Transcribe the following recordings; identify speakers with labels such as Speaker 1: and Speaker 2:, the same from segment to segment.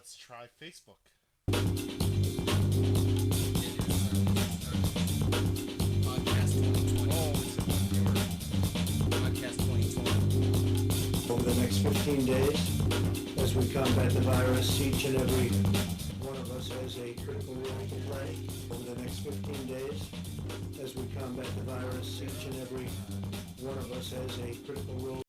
Speaker 1: let's try Facebook.
Speaker 2: Podcast 2020.
Speaker 1: Oh, it's in one viewer.
Speaker 2: Podcast 2020.
Speaker 3: Over the next 15 days, as we combat the virus, each and every one of us has a critical role to play. Over the next 15 days, as we combat the virus, each and every one of us has a critical role.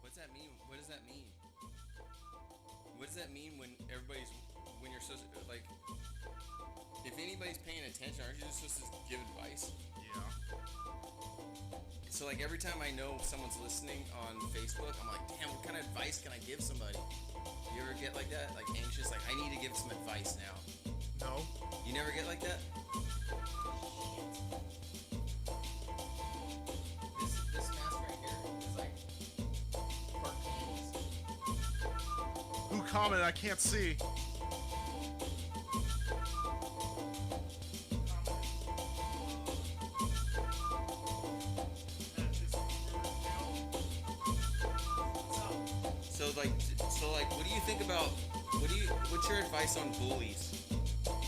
Speaker 2: What's that mean? What does that mean? What does that mean when you're supposed to, like, if anybody's paying attention, aren't you just supposed to give advice?
Speaker 1: Yeah.
Speaker 2: So, like, every time I know someone's listening on Facebook, I'm like, damn, what kind of advice can I give somebody? You ever get like that? Like, anxious? Like, I need to give some advice now.
Speaker 1: No.
Speaker 2: You never get like that? This mask right here is like part panties.
Speaker 1: Who commented? I can't see.
Speaker 2: So like, what do you think about? What's your advice on bullies?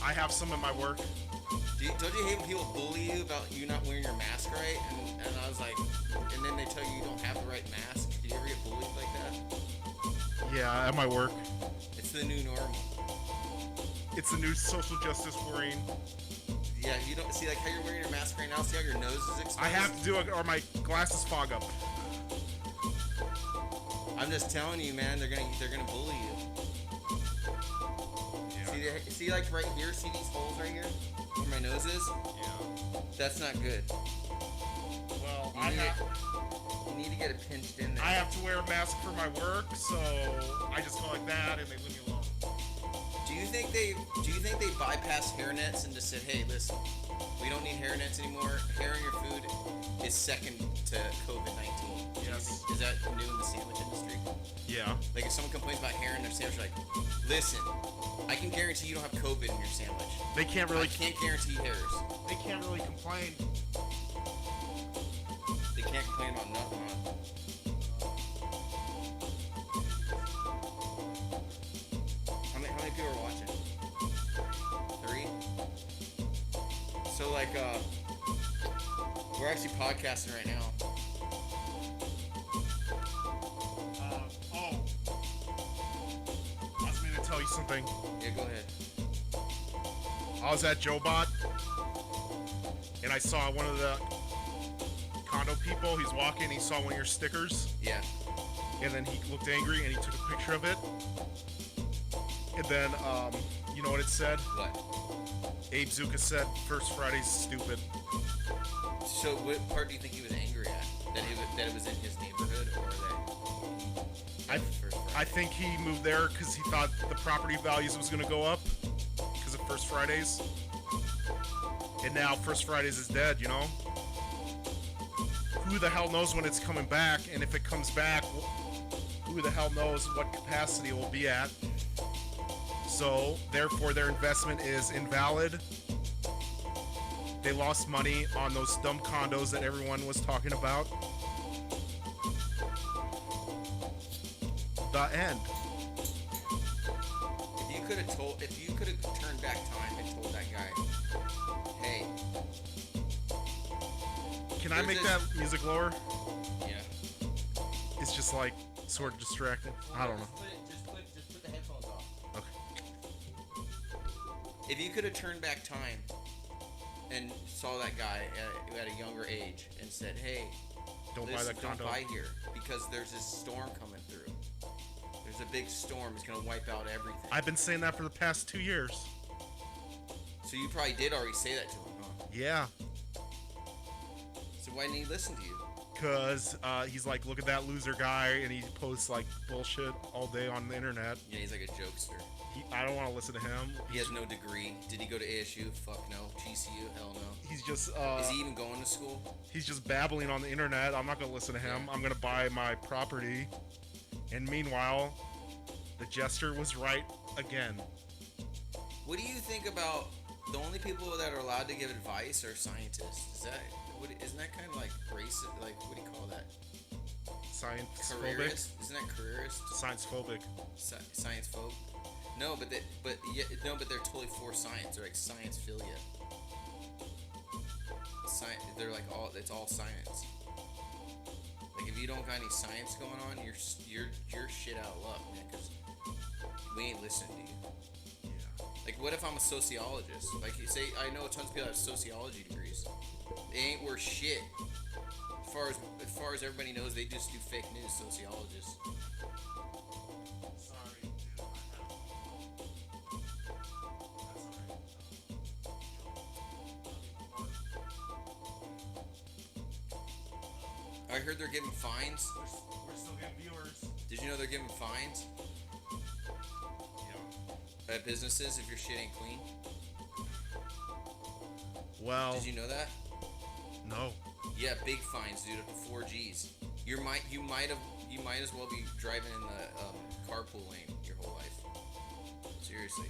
Speaker 1: I have some in my work.
Speaker 2: Don't you hate when people bully you about you not wearing your mask right? And I was like, and then they tell you don't have the right mask. Did you ever get bullied like that?
Speaker 1: Yeah, at my work.
Speaker 2: It's the new normal.
Speaker 1: It's the new social justice worrying.
Speaker 2: Yeah, you don't see like how you're wearing your mask right now. See how your nose is exposed?
Speaker 1: I have to do it or my glasses fog up.
Speaker 2: I'm just telling you, man. They're gonna bully you.
Speaker 1: Yeah.
Speaker 2: See like right here. See these holes right here where my nose is?
Speaker 1: Yeah.
Speaker 2: That's not good.
Speaker 1: Well,
Speaker 2: You need to get it pinched in there.
Speaker 1: I have to wear a mask for my work, so I just go like that and they leave me alone.
Speaker 2: Do you think they bypassed hairnets and just said, hey, listen, we don't need hairnets anymore. Hair in your food is second to COVID-19.
Speaker 1: Yes.
Speaker 2: Is that new in the sandwich industry?
Speaker 1: Yeah.
Speaker 2: Like if someone complains about hair in their sandwich, like, listen, I can guarantee you don't have COVID in your sandwich.
Speaker 1: They can't
Speaker 2: I
Speaker 1: really
Speaker 2: can't guarantee hairs.
Speaker 1: they can't really complain.
Speaker 2: They can't complain about nothing, huh? How many people are watching? 3? So like we're actually podcasting right now.
Speaker 1: Oh. I was going to tell you something.
Speaker 2: Yeah, go ahead.
Speaker 1: I was at JoeBot, and I saw one of the condo people. He's walking, he saw one of your stickers,
Speaker 2: Yeah.
Speaker 1: and then he looked angry, and he took a picture of it. And then, you know what it said?
Speaker 2: What?
Speaker 1: Abe Zucca said, "First Friday's stupid."
Speaker 2: So what part do you think he was angry at? That it was in his neighborhood, or that it was First Friday?
Speaker 1: I think he moved there because he thought the property values was going to go up because of First Fridays. And now First Fridays is dead, you know? Who the hell knows when it's coming back, and if it comes back, who the hell knows what capacity it will be at. So, therefore, their investment is invalid. They lost money on those dumb condos that everyone was talking about. The end.
Speaker 2: If you could have turned back time and told that guy, hey,
Speaker 1: Can I make that music lower?
Speaker 2: yeah.
Speaker 1: It's just like sort of distracting. I don't know.
Speaker 2: Just put the headphones off.
Speaker 1: Okay.
Speaker 2: If you could have turned back time and saw that guy at a younger age and said, hey,
Speaker 1: Don't buy that condo.
Speaker 2: don't buy here because there's this storm coming through. There's a big storm. It's going to wipe out everything.
Speaker 1: I've been saying that for the past 2 years.
Speaker 2: So you probably did already say that to him, huh?
Speaker 1: Yeah.
Speaker 2: So why didn't he listen to you?
Speaker 1: Because he's like, look at that loser guy, and he posts like bullshit all day on the internet.
Speaker 2: Yeah, he's like a jokester.
Speaker 1: I don't want to listen to him.
Speaker 2: He has no degree. Did he go to ASU? Fuck no. GCU? Hell no.
Speaker 1: He's just
Speaker 2: Is he even going to school?
Speaker 1: he's just babbling on the internet. I'm not gonna listen to him.
Speaker 2: Yeah.
Speaker 1: I'm gonna buy my property. And meanwhile, the jester was right again.
Speaker 2: What do you think about the only people that are allowed to give advice are scientists? Isn't that kind racist? Like, what do you call that?
Speaker 1: Science phobic.
Speaker 2: Careerist? Isn't that careerist?
Speaker 1: Science phobic.
Speaker 2: Science phobe? No, but they're totally for science. They're like science philia. They're like it's all science. Like if you don't got any science going on, you're shit out of luck, man. Cause we ain't listening to you.
Speaker 1: Yeah.
Speaker 2: Like what if I'm a sociologist? Like you say, I know tons of people have sociology degrees. They ain't worth shit. As far as everybody knows, they just do fake news. Sociologists.
Speaker 1: Sorry, dude.
Speaker 2: I heard they're giving fines.
Speaker 1: We're still getting viewers.
Speaker 2: Did you know they're giving fines
Speaker 1: Yeah.
Speaker 2: at businesses if your shit ain't clean?
Speaker 1: Well.
Speaker 2: Did you know that?
Speaker 1: No.
Speaker 2: Yeah, big fines, dude, up to 4 G's. You might as well be driving in the carpool lane your whole life. Seriously.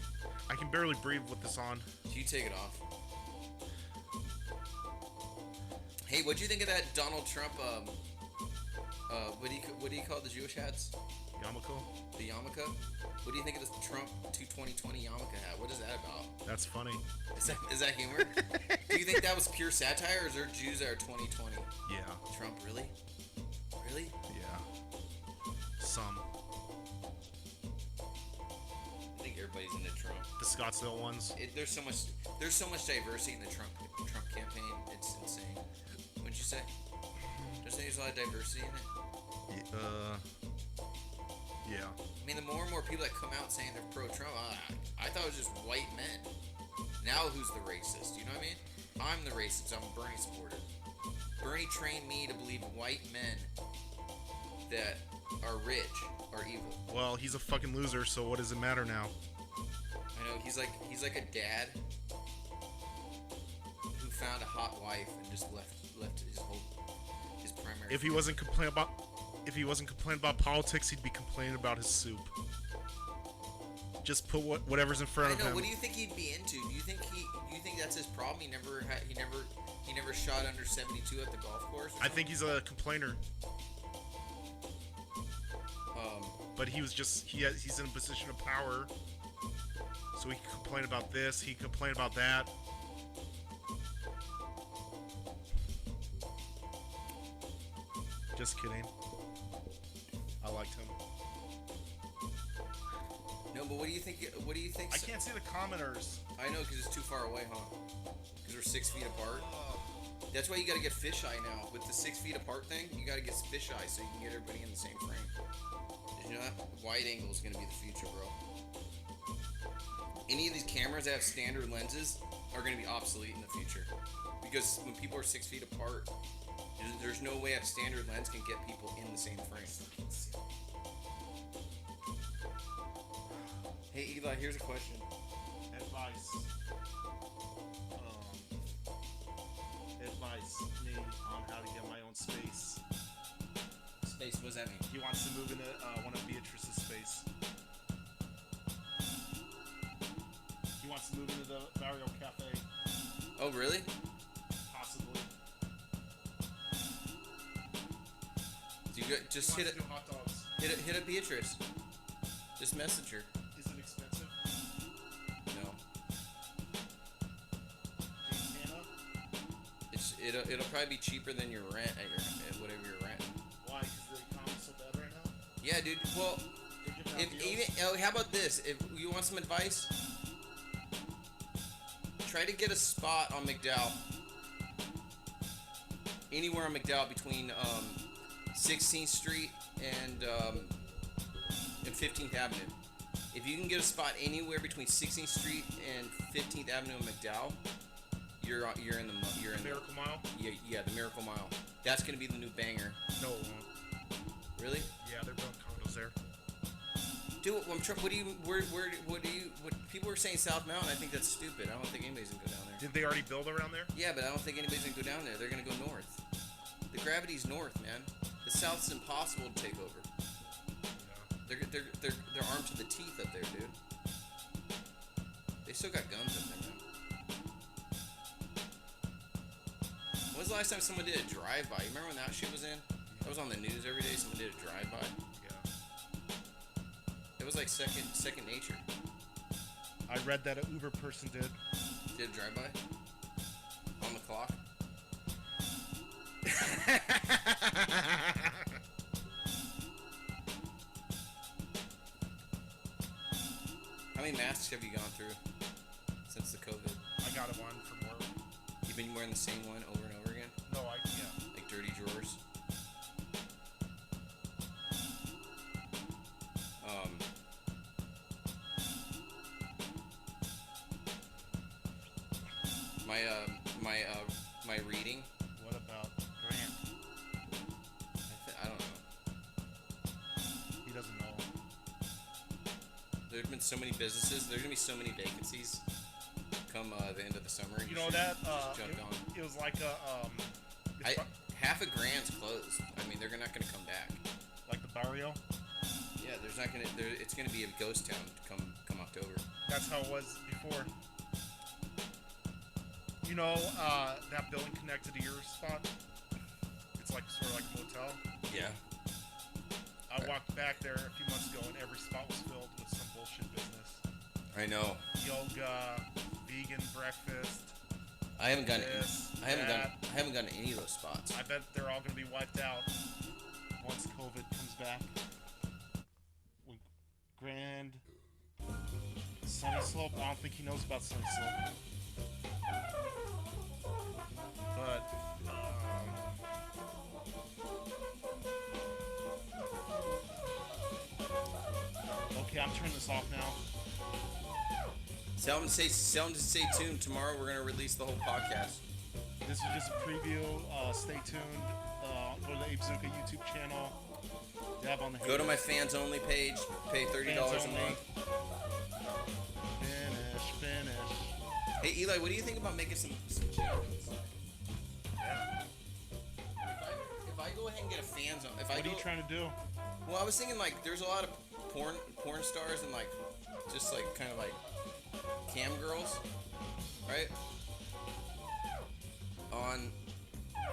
Speaker 1: I can barely breathe with this on.
Speaker 2: You take it off. Hey, what'd you think of that Donald Trump? What do you call the Jewish hats?
Speaker 1: Yarmulke?
Speaker 2: The yarmulke. What do you think of the Trump 2020 yarmulke hat? What is that about?
Speaker 1: That's funny.
Speaker 2: Is that humor? Do you think that was pure satire, or is there Jews that are 2020?
Speaker 1: Yeah.
Speaker 2: Trump, really? Really?
Speaker 1: Yeah. Some.
Speaker 2: I think everybody's into Trump.
Speaker 1: The Scottsdale ones.
Speaker 2: There's so much diversity in the Trump campaign. It's insane. Wouldn't you say? Don't you think there's a lot of diversity in it?
Speaker 1: Yeah.
Speaker 2: I mean, the more and more people that come out saying they're pro-Trump, I thought it was just white men. Now who's the racist? You know what I mean? I'm the racist. I'm a Bernie supporter. Bernie trained me to believe white men that are rich are evil.
Speaker 1: Well, he's a fucking loser, so what does it matter now?
Speaker 2: I know he's like a dad who found a hot wife and just left his primary.
Speaker 1: If he wasn't complaining about politics, he'd be complaining about his soup. Just put whatever's in front
Speaker 2: I
Speaker 1: of
Speaker 2: know.
Speaker 1: him.
Speaker 2: What do you think he'd be into? Do you think that's his problem? He never shot under 72 at the golf course.
Speaker 1: I think he's a complainer. But he was just he's in a position of power, so he can complain about this. He can complain about that. Just kidding. I liked him.
Speaker 2: No, but what do you think?
Speaker 1: I can't see the commenters.
Speaker 2: I know, because it's too far away, huh? Because we're 6 feet apart. That's why you gotta get fisheye now. With the 6 feet apart thing, you gotta get fisheye so you can get everybody in the same frame. Did you know that? Wide angle is gonna be the future, bro. Any of these cameras that have standard lenses are gonna be obsolete in the future. Because when people are 6 feet apart, there's no way a standard lens can get people in the same frame. Hey Eli, here's a question.
Speaker 1: Advice me on how to get my own space.
Speaker 2: Space, what does that mean?
Speaker 1: He wants to move into one of Beatrice's space. He wants to move into the Barrio Cafe.
Speaker 2: Oh, really?
Speaker 1: Possibly.
Speaker 2: Do you just
Speaker 1: He
Speaker 2: hit
Speaker 1: wants to do hot dogs.
Speaker 2: Hit a Beatrice. Just message her.
Speaker 1: Is it expensive?
Speaker 2: No.
Speaker 1: Hannah?
Speaker 2: It'll probably be cheaper than your rent at whatever you're renting.
Speaker 1: Why? Because the economy's so bad right now?
Speaker 2: Yeah, dude. Well,
Speaker 1: They're giving out deals?
Speaker 2: how about this? If you want some advice, try to get a spot on McDowell. Anywhere on McDowell between 16th Street and 15th Avenue. If you can get a spot anywhere between 16th Street and 15th Avenue in McDowell, you're in the
Speaker 1: Miracle Mile?
Speaker 2: Yeah, the Miracle Mile. That's gonna be the new banger.
Speaker 1: No, it won't.
Speaker 2: Really?
Speaker 1: Yeah, they're building condos there.
Speaker 2: Dude, what people are saying South Mountain, I think that's stupid. I don't think anybody's gonna go down there.
Speaker 1: Did they already build around there?
Speaker 2: Yeah, but I don't think anybody's gonna go down there. They're gonna go north. The gravity's north, man. The south's impossible to take over.
Speaker 1: Yeah.
Speaker 2: They're armed to the teeth up there, dude. They still got guns up there, man. was the last time someone did a drive-by? You remember when that shit was in? That was on the news every day. Someone did a drive-by.
Speaker 1: Yeah.
Speaker 2: It was like second nature.
Speaker 1: I read that an Uber person did.
Speaker 2: Did a drive-by on the clock. How many masks have you gone through since the COVID?
Speaker 1: I got one from work.
Speaker 2: You've been wearing the same one over and over again?
Speaker 1: No, yeah.
Speaker 2: Like dirty drawers? My reading.
Speaker 1: What about Grant?
Speaker 2: I don't know.
Speaker 1: He doesn't know.
Speaker 2: There's been so many businesses. There's gonna be so many vacancies come the end of the summer.
Speaker 1: You know that
Speaker 2: jumped on.
Speaker 1: it was like a
Speaker 2: Half a grand's closed. I mean, they're not gonna come back.
Speaker 1: like the barrio.
Speaker 2: Yeah, there's not gonna. It's gonna be a ghost town come October.
Speaker 1: That's how it was before. You know that building connected to your spot? It's like sort of like a motel.
Speaker 2: Yeah.
Speaker 1: I walked back there a few months ago and every spot was filled with some bullshit business.
Speaker 2: I know.
Speaker 1: Yoga, vegan breakfast.
Speaker 2: I haven't gone.
Speaker 1: This,
Speaker 2: I haven't
Speaker 1: that.
Speaker 2: gone. I haven't gone to any of those spots.
Speaker 1: I bet they're all gonna be wiped out once COVID comes back. When Grand Sunny Slope. I don't think he knows about Sunny Slope. But okay, I'm turning this off now.
Speaker 2: Tell them to stay tuned. Tomorrow we're gonna release the whole podcast.
Speaker 1: This is just a preview. Stay tuned. Go to the Abe Zucca YouTube channel. Dab on the
Speaker 2: Go to my fans only page. Pay $30 a month.
Speaker 1: Finish.
Speaker 2: Hey Eli, what do you think about making some changes?
Speaker 1: Yeah.
Speaker 2: If I go ahead and get a fans on,
Speaker 1: What are you trying to do?
Speaker 2: Well, I was thinking like there's a lot of porn stars and like just like kind of like cam girls, right?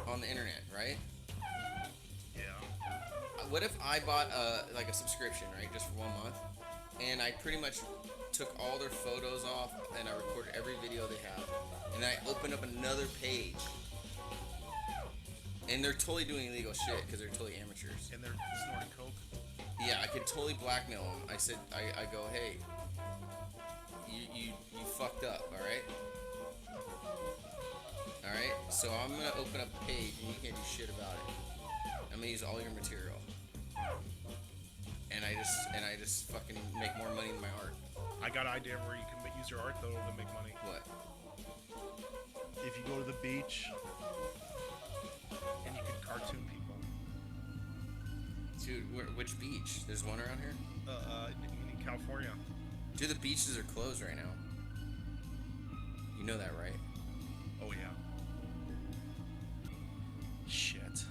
Speaker 2: On the internet, right?
Speaker 1: Yeah.
Speaker 2: What if I bought like a subscription, right, just for 1 month, and I pretty much took all their photos off and I recorded every video they have, and I opened up another page, and they're totally doing illegal shit because they're totally amateurs.
Speaker 1: And they're snorting coke.
Speaker 2: Yeah, I could totally blackmail them. I said, I go, hey, you fucked up, all right? All right. So I'm gonna open up a page, and you can't do shit about it. I'm gonna use all your material, and I just fucking make more money than my art.
Speaker 1: I got an idea where you can use your art though to make money.
Speaker 2: What?
Speaker 1: If you go to the beach and you can cartoon people.
Speaker 2: Dude, which beach? There's one around here?
Speaker 1: In California.
Speaker 2: Dude, the beaches are closed right now. You know that, right?
Speaker 1: Oh yeah. Shit.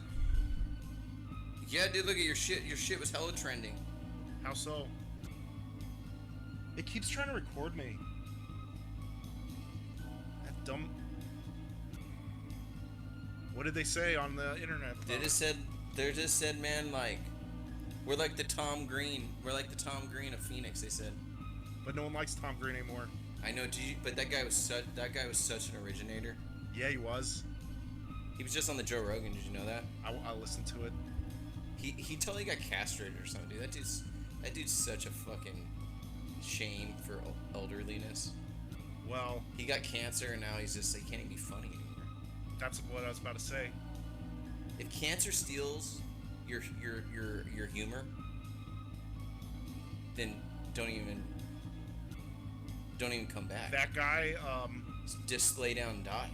Speaker 2: Yeah, dude, look at your shit. Your shit was hella trending.
Speaker 1: How so? It keeps trying to record me. That dumb. What did they say on the internet?
Speaker 2: They just said, man, like, we're like the Tom Green. We're like the Tom Green of Phoenix. They said.
Speaker 1: But no one likes Tom Green anymore.
Speaker 2: I know, but that guy was such an originator.
Speaker 1: Yeah, he was.
Speaker 2: He was just on the Joe Rogan. Did you know that?
Speaker 1: I listened to it.
Speaker 2: He totally got castrated or something, dude. That dude's such a fucking shame for elderliness.
Speaker 1: Well,
Speaker 2: he got cancer and now he can't even be funny anymore.
Speaker 1: That's what I was about to say.
Speaker 2: If cancer steals your humor, then don't even come back.
Speaker 1: That guy,
Speaker 2: just lay down and die.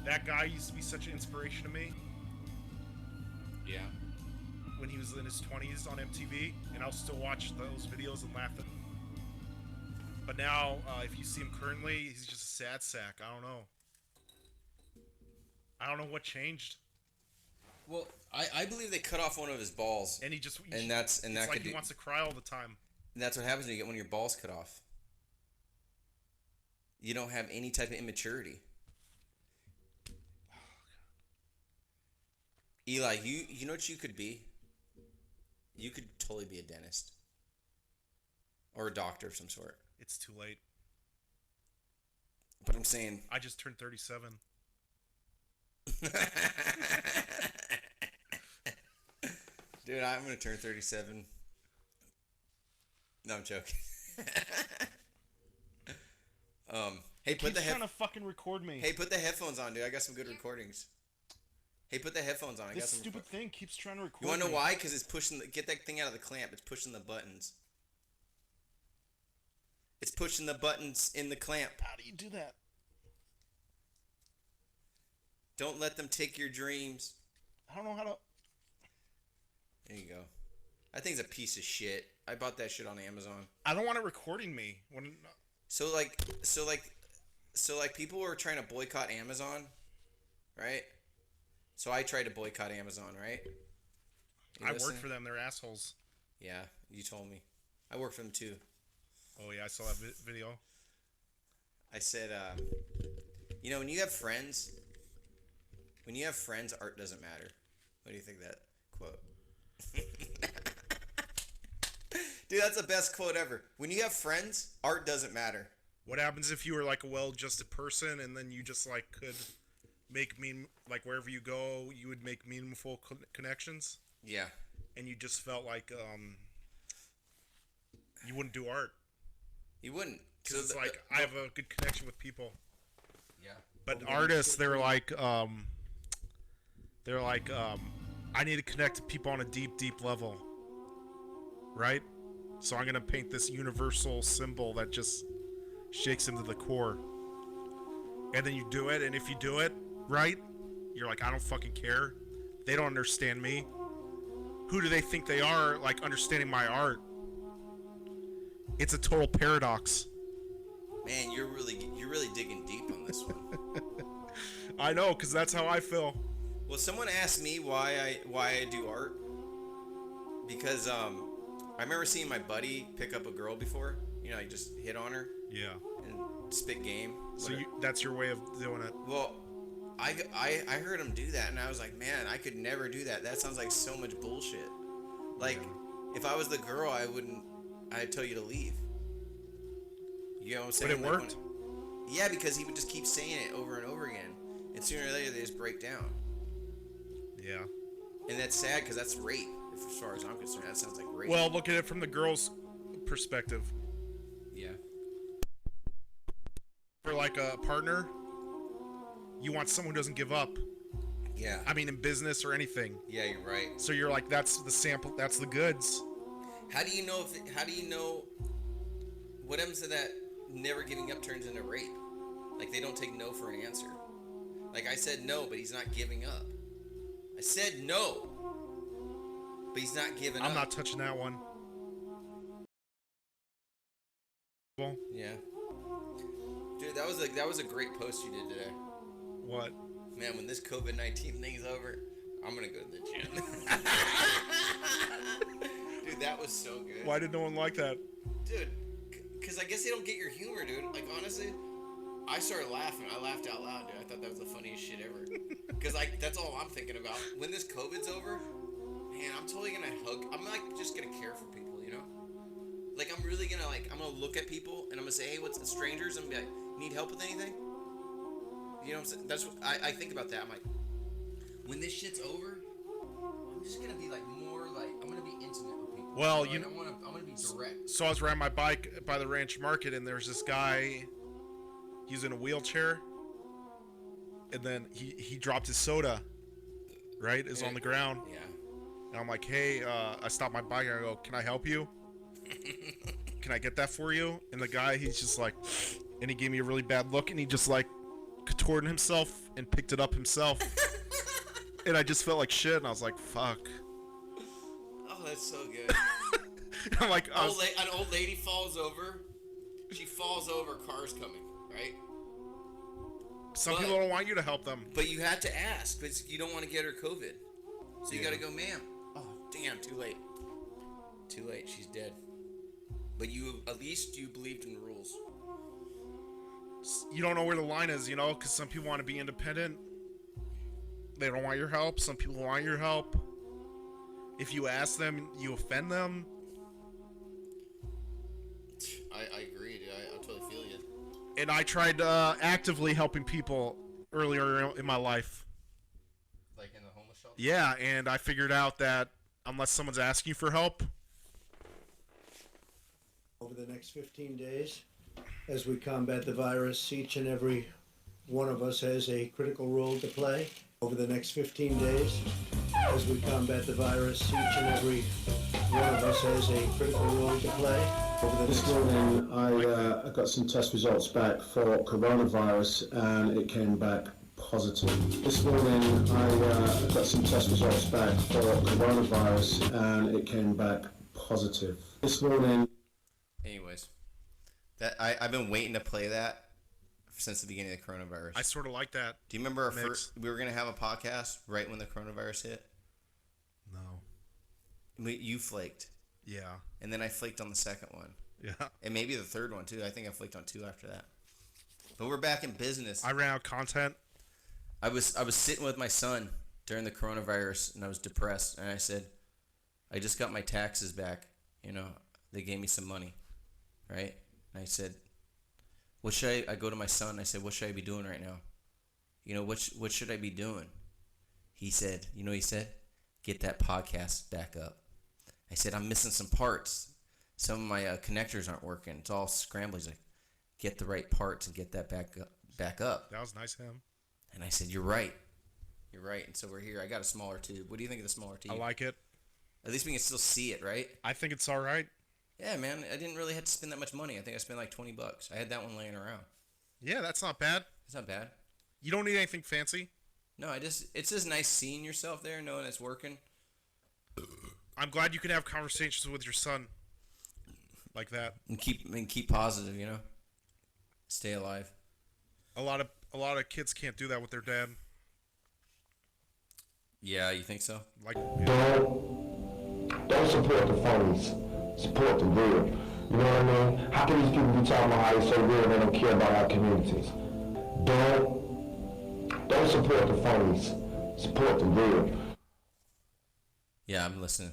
Speaker 1: That guy used to be such an inspiration to me.
Speaker 2: Yeah.
Speaker 1: When he was in his 20s on MTV, and I'll still watch those videos and laugh at him. But now, if you see him currently, he's just a sad sack. I don't know what changed.
Speaker 2: Well, I believe they cut off one of his balls,
Speaker 1: and he wants to cry all the time.
Speaker 2: And that's what happens when you get one of your balls cut off. You don't have any type of immaturity. Eli, you know what you could be? You could totally be a dentist. Or a doctor of some sort.
Speaker 1: It's too late.
Speaker 2: But I'm saying...
Speaker 1: I just turned 37.
Speaker 2: Dude, I'm going to turn 37. No, I'm joking. Hey, put the
Speaker 1: trying to fucking record me.
Speaker 2: Hey, put the headphones on, dude. I got some good recordings. Hey, put the headphones on. I got
Speaker 1: This
Speaker 2: some
Speaker 1: stupid thing keeps trying to record
Speaker 2: You want to know
Speaker 1: me.
Speaker 2: why? Because it's pushing... Get that thing out of the clamp. It's pushing the buttons. It's pushing the buttons in the clamp.
Speaker 1: How do you do that?
Speaker 2: Don't let them take your dreams.
Speaker 1: I don't know how to...
Speaker 2: There you go. That thing's a piece of shit. I bought that shit on Amazon.
Speaker 1: I don't want it recording me.
Speaker 2: So people were trying to boycott Amazon, right? So I tried to boycott Amazon, right?
Speaker 1: I work for them. They're assholes.
Speaker 2: Yeah, you told me. I work for them too.
Speaker 1: Oh yeah, I saw that video.
Speaker 2: I said, you know, when you have friends, art doesn't matter. What do you think of that quote? Dude, that's the best quote ever. When you have friends, art doesn't matter.
Speaker 1: What happens if you were like a well-adjusted person and then you just like could make like wherever you go, you would make meaningful connections?
Speaker 2: Yeah.
Speaker 1: And you just felt like you wouldn't do art.
Speaker 2: You wouldn't.
Speaker 1: Because it's like I have a good connection with people.
Speaker 2: Yeah.
Speaker 1: But artists, they're like I need to connect to people on a deep, deep level. Right? So I'm going to paint this universal symbol that just shakes them to the core. And then you do it, and if you do it right, you're like, I don't fucking care. They don't understand me. Who do they think they are, like, understanding my art? It's a total paradox.
Speaker 2: Man, you're really digging deep on this one.
Speaker 1: I know, because that's how I feel.
Speaker 2: Well, someone asked me why I do art. Because I remember seeing my buddy pick up a girl before. You know, he just hit on her.
Speaker 1: Yeah.
Speaker 2: And spit game.
Speaker 1: So that's your way of doing it.
Speaker 2: Well, I heard him do that, and I was like, man, I could never do that. That sounds like so much bullshit. Like, if I was the girl, I'd tell you to leave. You know what I'm saying?
Speaker 1: But it worked?
Speaker 2: Yeah, because he would just keep saying it over and over again. And sooner or later, they just break down.
Speaker 1: Yeah.
Speaker 2: And that's sad, because that's rape. As far as I'm concerned, that sounds like rape.
Speaker 1: Well, look at it from the girl's perspective.
Speaker 2: Yeah.
Speaker 1: For like a partner, you want someone who doesn't give up.
Speaker 2: Yeah.
Speaker 1: I mean, in business or anything.
Speaker 2: Yeah, you're right.
Speaker 1: So you're like, that's the sample, that's the goods.
Speaker 2: How do you know what happens to that never giving up turns into rape? Like, they don't take no for an answer. Like, I said no, but he's not giving up. I said no, but he's not giving up.
Speaker 1: I'm not touching that one. Well,
Speaker 2: yeah. Dude, that was a great post you did today.
Speaker 1: What?
Speaker 2: Man, when this COVID-19 thing's over, I'm gonna go to the gym. Dude, that was so good.
Speaker 1: Why did no one like that?
Speaker 2: Dude, because I guess they don't get your humor, dude. Like, honestly, I started laughing. I laughed out loud, dude. I thought that was the funniest shit ever. Because, like, that's all I'm thinking about. When this COVID's over, man, I'm totally gonna hug. I'm, like, just gonna care for people, you know? Like, I'm really gonna, like, I'm gonna look at people, and I'm gonna say, hey, what's the strangers? I'm gonna be like, need help with anything? You know what I'm saying? That's what I think about that. I'm like, when this shit's over, I'm just gonna be like more like I'm gonna be intimate with people.
Speaker 1: Well,
Speaker 2: I'm gonna be direct.
Speaker 1: So I was riding my bike by the ranch market, and there's this guy. He's in a wheelchair, and then he dropped his soda. Right, is on the ground.
Speaker 2: Yeah.
Speaker 1: And I'm like, hey, I stopped my bike and I go, can I help you? Can I get that for you? And the guy, he's just like, and he gave me a really bad look, and he just like contorted himself and picked it up himself. And I just felt like shit, and I was like, fuck.
Speaker 2: Oh, that's so good.
Speaker 1: I'm like,
Speaker 2: an old lady falls over. She falls over, car's coming, right?
Speaker 1: Some people don't want you to help them.
Speaker 2: But you had to ask, because you don't want to get her COVID. So you gotta go, ma'am. Oh, damn, too late. Too late, she's dead. But at least you believed in the rules.
Speaker 1: You don't know where the line is, you know, because some people want to be independent. they don't want your help. Some people want your help. If you ask them, you offend them.
Speaker 2: I agree, dude. I totally feel you.
Speaker 1: And I tried actively helping people earlier in my life.
Speaker 2: Like in the homeless shelter?
Speaker 1: Yeah, and I figured out that unless someone's asking for help,
Speaker 3: Over the next 15 days, as we combat the virus, each and every one of us has a critical role to play. Over the next 15 days, as we combat the virus, each and every one of us has a critical role to play.
Speaker 4: This morning I got some test results back for coronavirus and it came back positive. This morning I got some test results back for coronavirus and it came back positive. This morning...
Speaker 2: Anyways, I've been waiting to play that since the beginning of the coronavirus.
Speaker 1: I sort of like that.
Speaker 2: Do you remember
Speaker 1: mix.
Speaker 2: we were going to have a podcast right when the coronavirus hit?
Speaker 1: No.
Speaker 2: You flaked.
Speaker 1: Yeah.
Speaker 2: And then I flaked on the second one.
Speaker 1: Yeah.
Speaker 2: And maybe the third one, too. I think I flaked on 2 after that. But we're back in business.
Speaker 1: I ran out of content.
Speaker 2: I was sitting with my son during the coronavirus, and I was depressed. And I said, I just got my taxes back. You know, they gave me some money, right? And I said, what should I go to my son. I said, what should I be doing right now? You know, what should I be doing? He said, you know what he said? Get that podcast back up. I said, I'm missing some parts. Some of my connectors aren't working. It's all scrambled. He's like, get the right parts and get that back up.
Speaker 1: That was nice of him.
Speaker 2: And I said, you're right. You're right. And so we're here. I got a smaller tube. What do you think of the smaller tube?
Speaker 1: I like it.
Speaker 2: At least we can still see it, right?
Speaker 1: I think it's all right.
Speaker 2: Yeah, man. I didn't really have to spend that much money. I think I spent like $20. I had that one laying around.
Speaker 1: Yeah, that's not bad.
Speaker 2: It's not bad.
Speaker 1: You don't need anything fancy.
Speaker 2: No, it's just nice seeing yourself there, knowing it's working.
Speaker 1: I'm glad you can have conversations with your son like that.
Speaker 2: And keep positive, you know. Stay alive.
Speaker 1: A lot of kids can't do that with their dad.
Speaker 2: Yeah, you think so?
Speaker 1: Like,
Speaker 5: Don't support the phonies. Support the real. You know what I mean? How can these people be talking about how they're so real and they don't care about our communities? Don't support the phonies. Support the real.
Speaker 2: Yeah, I'm listening.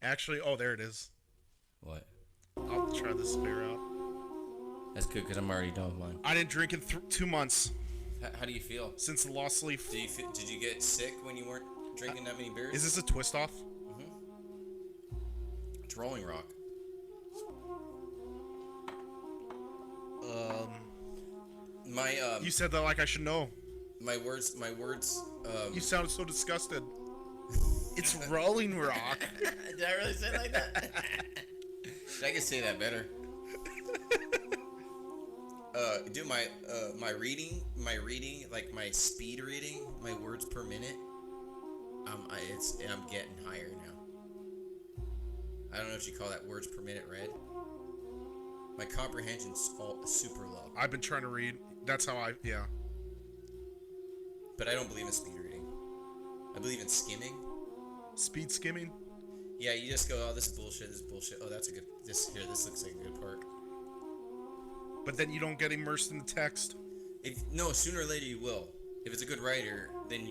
Speaker 1: actually, oh, there it is.
Speaker 2: What?
Speaker 1: I'll try this beer out.
Speaker 2: That's good because I'm already done with mine.
Speaker 1: I didn't drink in 2 months
Speaker 2: How do you feel?
Speaker 1: since the lost sleep.
Speaker 2: Did you get sick when you weren't drinking that many beers?
Speaker 1: Is this a twist off?
Speaker 2: It's Rolling Rock.
Speaker 1: You said that like I should know.
Speaker 2: My words.
Speaker 1: You sounded so disgusted. It's Rolling Rock.
Speaker 2: Did I really say it like that? I can say that better. Do my reading, like my speed reading, my words per minute. I'm getting higher now. I don't know if you call that words per minute read. My comprehension's all super low.
Speaker 1: I've been trying to read. That's how yeah.
Speaker 2: But I don't believe in speed reading. I believe in skimming.
Speaker 1: Speed skimming?
Speaker 2: Yeah, you just go, oh, this is bullshit. Oh, that's a good, this looks like a good part.
Speaker 1: But then you don't get immersed in the text.
Speaker 2: No, sooner or later you will. If it's a good writer, then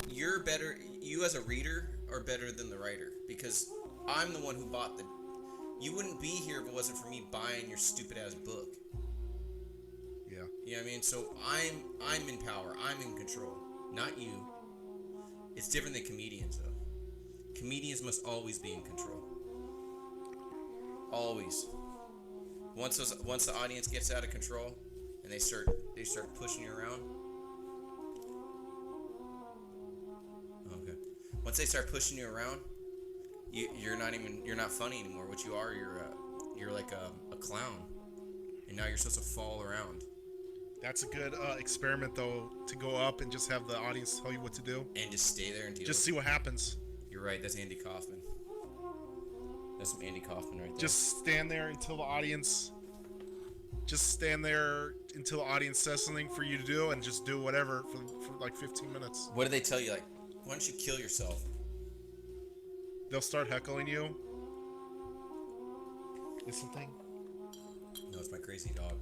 Speaker 2: you're better. You as a reader are better than the writer because I'm the one who bought the. You wouldn't be here if it wasn't for me buying your stupid ass book.
Speaker 1: Yeah.
Speaker 2: You know what I mean? So I'm in power. I'm in control, not you. It's different than comedians though. Comedians must always be in control. Always. Once the audience gets out of control and they start pushing you around. Okay. Once they start pushing you around, you're not funny anymore. What you are, you're like a clown, and now you're supposed to fall around.
Speaker 1: That's a good experiment, though, to go up and just have the audience tell you what to do.
Speaker 2: And just stay there until.
Speaker 1: Just see what happens.
Speaker 2: You're right. That's Andy Kaufman. That's some Andy Kaufman right there.
Speaker 1: Just stand there until the audience. Just stand there until the audience says something for you to do, and just do whatever for like 15 minutes.
Speaker 2: What do they tell you? Like, why don't you kill yourself?
Speaker 1: They'll start heckling you. Is something?
Speaker 2: No, it's my crazy dog.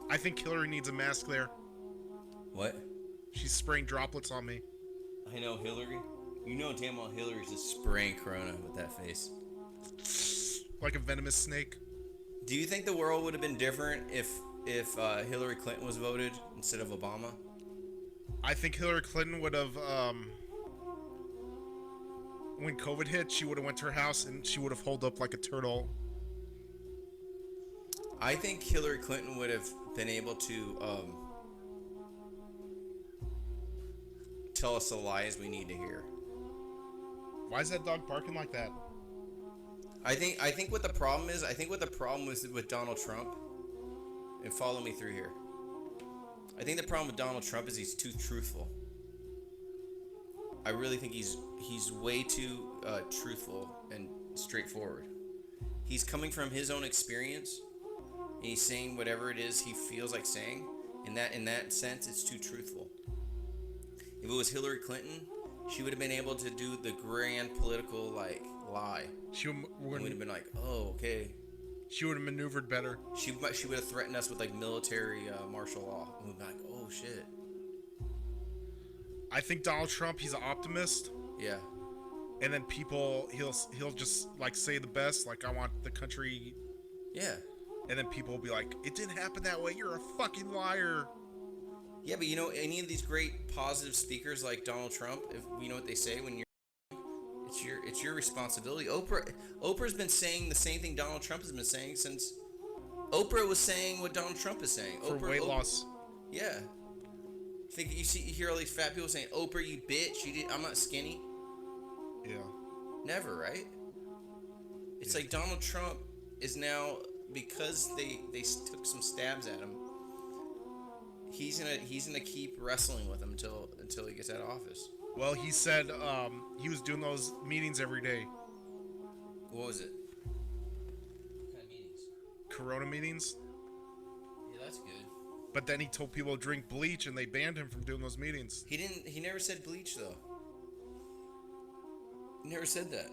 Speaker 1: I think Hillary needs a mask there.
Speaker 6: What?
Speaker 1: She's spraying droplets on me.
Speaker 6: I know Hillary. You know damn well Hillary's just spraying Corona with that face.
Speaker 1: Like a venomous snake.
Speaker 6: Do you think the world would have been different if Hillary Clinton was voted instead of Obama?
Speaker 1: I think Hillary Clinton would have, when COVID hit, she would have went to her house and she would have holed up like a turtle.
Speaker 6: I think Hillary Clinton would have been able to tell us the lies we need to hear.
Speaker 1: Why is that dog barking like that?
Speaker 6: I think what the problem is, with Donald Trump, and follow me through here. I think the problem with Donald Trump is he's too truthful. I really think he's way too truthful and straightforward. He's coming from his own experience, and he's saying whatever it is he feels like saying. In that sense, it's too truthful. If it was Hillary Clinton, she would have been able to do the grand political lie.
Speaker 1: She
Speaker 6: would have been like, oh, okay.
Speaker 1: She would have maneuvered better.
Speaker 6: She would have threatened us with military martial law. And we'd be like, oh shit.
Speaker 1: I think Donald Trump, he's an optimist.
Speaker 6: Yeah.
Speaker 1: And then he'll just say the best, I want the country.
Speaker 6: Yeah.
Speaker 1: And then people will be like, it didn't happen that way. You're a fucking liar.
Speaker 6: Yeah, but any of these great positive speakers like Donald Trump, if you know what they say when it's your responsibility. Oprah's been saying the same thing Donald Trump has been saying since Oprah was saying what Donald Trump is saying.
Speaker 1: For weight loss.
Speaker 6: Yeah. You hear all these fat people saying, Oprah, you bitch, I'm not skinny.
Speaker 1: Yeah.
Speaker 6: Never, right? It's like Donald Trump is now, because they took some stabs at him, he's gonna keep wrestling with them until he gets out of office.
Speaker 1: Well, he said he was doing those meetings every day.
Speaker 6: What was it? What kind of meetings?
Speaker 1: Corona meetings.
Speaker 6: Yeah, that's good.
Speaker 1: But then he told people to drink bleach, and they banned him from doing those meetings.
Speaker 6: He never said bleach though. He never said that.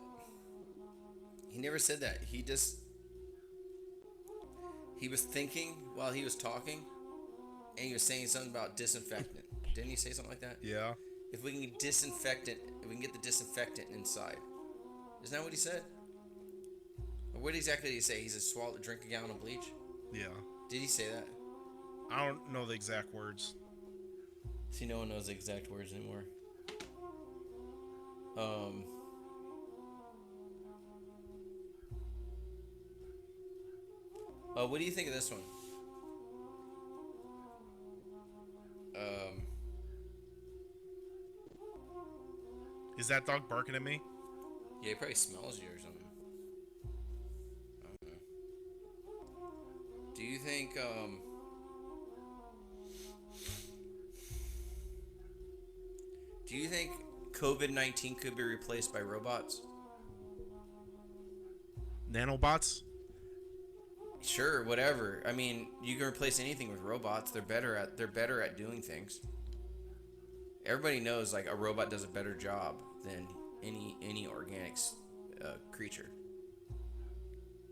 Speaker 6: He was thinking while he was talking, and he was saying something about disinfectant. Didn't he say something like that?
Speaker 1: Yeah.
Speaker 6: If we can get the disinfectant inside. Isn't that what he said? Or what exactly did he say? He said drink a gallon of bleach?
Speaker 1: Yeah.
Speaker 6: Did he say that?
Speaker 1: I don't know the exact words.
Speaker 6: See, no one knows the exact words anymore. What do you think of this one?
Speaker 1: Is that dog barking at me?
Speaker 6: Yeah, he probably smells you or something. I don't know. Do you think, COVID-19 could be replaced by robots?
Speaker 1: Nanobots?
Speaker 6: Sure, whatever. I mean, you can replace anything with robots. They're better at doing things. Everybody knows a robot does a better job than any organic creature.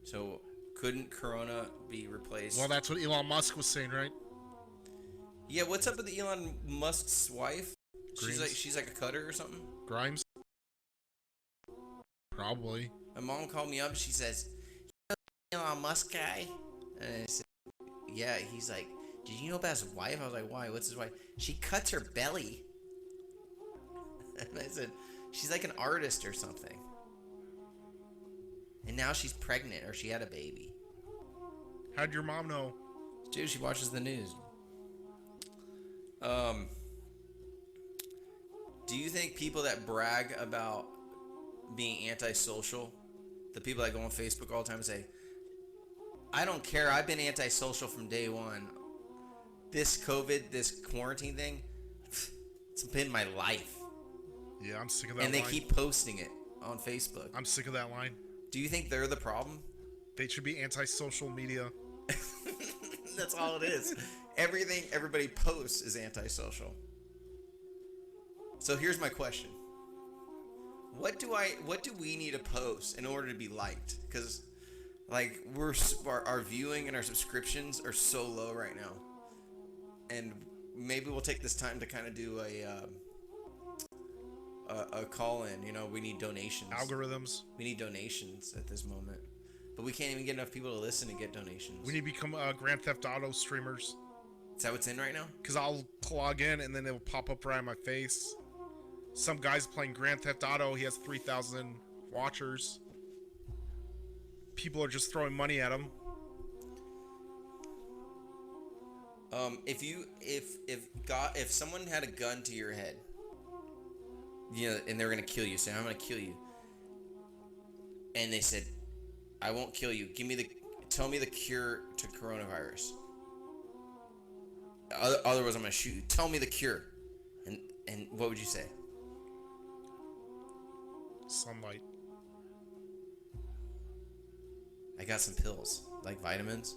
Speaker 6: So couldn't Corona be replaced?
Speaker 1: Well, that's what Elon Musk was saying, right?
Speaker 6: Yeah, what's up with Elon Musk's wife?
Speaker 1: Grimes?
Speaker 6: She's like a cutter or something?
Speaker 1: Grimes? Probably.
Speaker 6: My mom called me up and she says, "You know Elon Musk guy?" And I said, "Yeah." He's like, "Did you know about his wife?" I was like, "Why? What's his wife?" "She cuts her belly." And I said, "She's like an artist or something. And now she's pregnant, or she had a baby."
Speaker 1: How'd your mom know?
Speaker 6: Dude, she watches the news. Do you think people that brag about being antisocial, the people that go on Facebook all the time and say, "I don't care, I've been antisocial from day one. This COVID, this quarantine thing, it's been my life."
Speaker 1: Yeah, I'm sick of that
Speaker 6: and
Speaker 1: line.
Speaker 6: they keep posting it on Facebook.
Speaker 1: I'm sick of that line.
Speaker 6: Do you think they're the problem?
Speaker 1: They should be anti-social media.
Speaker 6: That's all it is. Everything everybody posts is antisocial. So here's my question. What do we need to post in order to be liked? Because Like our viewing and our subscriptions are so low right now, and maybe we'll take this time to kind of do a call in. You know, we need donations.
Speaker 1: Algorithms.
Speaker 6: We need donations at this moment, but we can't even get enough people to listen to get donations.
Speaker 1: We need to become Grand Theft Auto streamers.
Speaker 6: Is that what's in right now?
Speaker 1: Because I'll log in and then it will pop up right on my face. Some guy's playing Grand Theft Auto. He has 3,000 watchers. People are just throwing money at him.
Speaker 6: If someone had a gun to your head, you know, and they were gonna kill you, say I'm gonna kill you, and they said, I won't kill you. Tell me the cure to coronavirus. Otherwise, I'm gonna shoot you. Tell me the cure, and what would you say?
Speaker 1: Sunlight.
Speaker 6: I got some pills, like vitamins,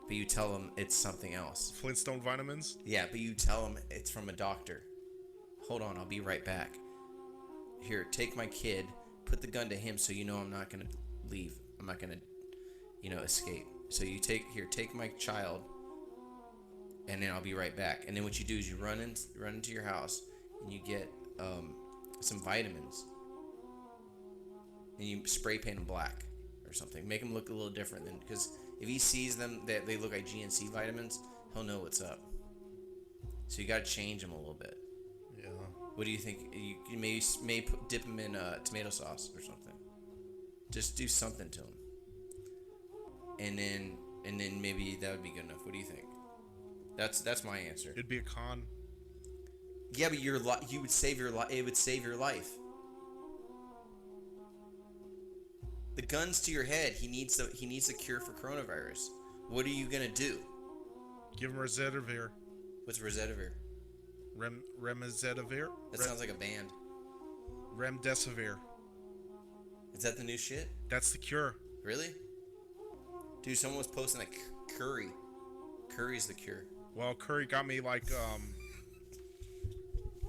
Speaker 6: but you tell them it's something else.
Speaker 1: Flintstone vitamins?
Speaker 6: Yeah, but you tell them it's from a doctor. Hold on, I'll be right back. Here, take my kid, put the gun to him so you know I'm not going to leave. I'm not going to, escape. So you take my child, and then I'll be right back. And then what you do is you run into your house, and you get some vitamins, and you spray paint them black or something. Make them look a little different than, because if he sees them that they look like GNC vitamins, he'll know what's up. So you got to change them a little bit.
Speaker 1: Yeah.
Speaker 6: What do you think? You may dip them in tomato sauce or something. Just do something to them, and then maybe that would be good enough. What do you think? That's my answer.
Speaker 1: It'd be a con.
Speaker 6: Yeah, but you would save your life. It would save your life. The gun's to your head. He needs the cure for coronavirus. What are you gonna do?
Speaker 1: Give him Rezedivir.
Speaker 6: What's Rezedivir?
Speaker 1: Remdesivir?
Speaker 6: That sounds like a band.
Speaker 1: Remdesivir.
Speaker 6: Is that the new shit?
Speaker 1: That's the cure.
Speaker 6: Really? Dude, someone was posting like curry. Curry's the cure.
Speaker 1: Well, curry got me like,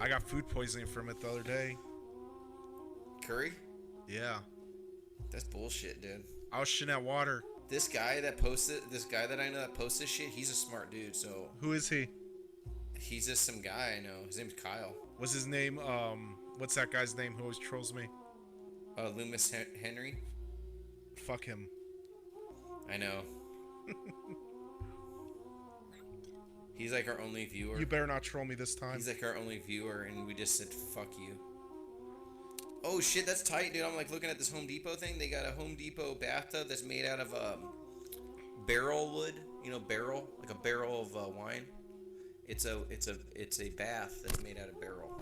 Speaker 1: I got food poisoning from it the other day.
Speaker 6: Curry?
Speaker 1: Yeah.
Speaker 6: That's bullshit, dude.
Speaker 1: I was shitting at water.
Speaker 6: This guy that I know that posts this shit, he's a smart dude, so.
Speaker 1: Who is he?
Speaker 6: He's just some guy I know. His name's Kyle.
Speaker 1: What's his name? What's that guy's name who always trolls me?
Speaker 6: Loomis Henry?
Speaker 1: Fuck him.
Speaker 6: I know. He's like our only viewer.
Speaker 1: You better not troll me this time.
Speaker 6: He's like our only viewer, and we just said, fuck you. Oh shit, that's tight, dude. I'm like looking at this Home Depot thing. They got a Home Depot bathtub that's made out of barrel wood. You know, barrel, like a barrel of wine. It's a bath that's made out of barrel.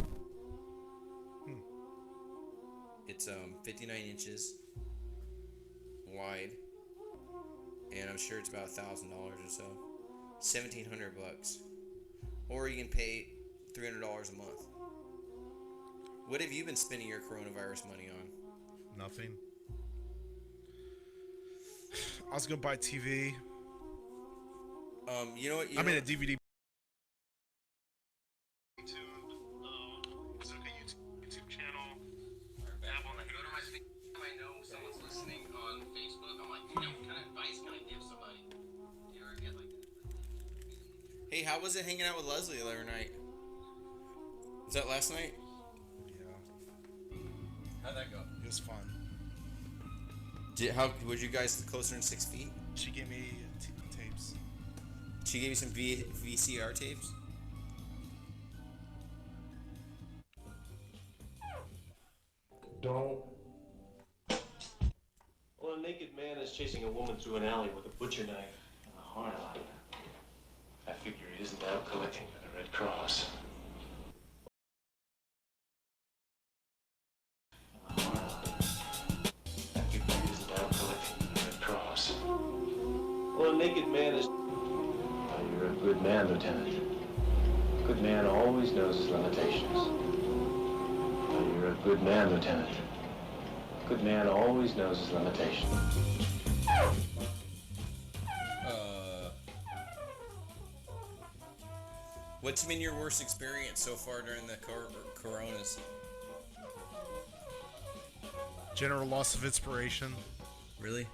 Speaker 6: It's 59 inches wide, and I'm sure it's about $1,000 or so. $1,700, or you can pay $300 a month. What have you been spending your coronavirus money on?
Speaker 1: Nothing. I was gonna buy a TV.
Speaker 6: You know what?
Speaker 1: I mean a DVD.
Speaker 7: Zucca YouTube channel. I know someone's listening on Facebook. I'm like, what kind of advice can I give somebody? You know, I get like that.
Speaker 6: Hey, how was it hanging out with Leslie the other night? Was that last night?
Speaker 1: Yeah,
Speaker 6: How'd that go?
Speaker 1: it was fun.
Speaker 6: Were you guys closer than 6 feet?
Speaker 1: She gave me tapes.
Speaker 6: She gave you some VCR tapes?
Speaker 5: Don't.
Speaker 8: Well, a naked man is chasing a woman through an alley with a butcher knife and a heart on. I figure he isn't out collecting for the Red Cross. I figure he isn't out collecting for the Red Cross. Well, a naked man is... Oh, you're a good man, Lieutenant. A good man always knows his limitations. Oh, you're a good man, Lieutenant. A good man always knows his limitations.
Speaker 6: What's been your worst experience so far during the coronas?
Speaker 1: General loss of inspiration.
Speaker 6: Really?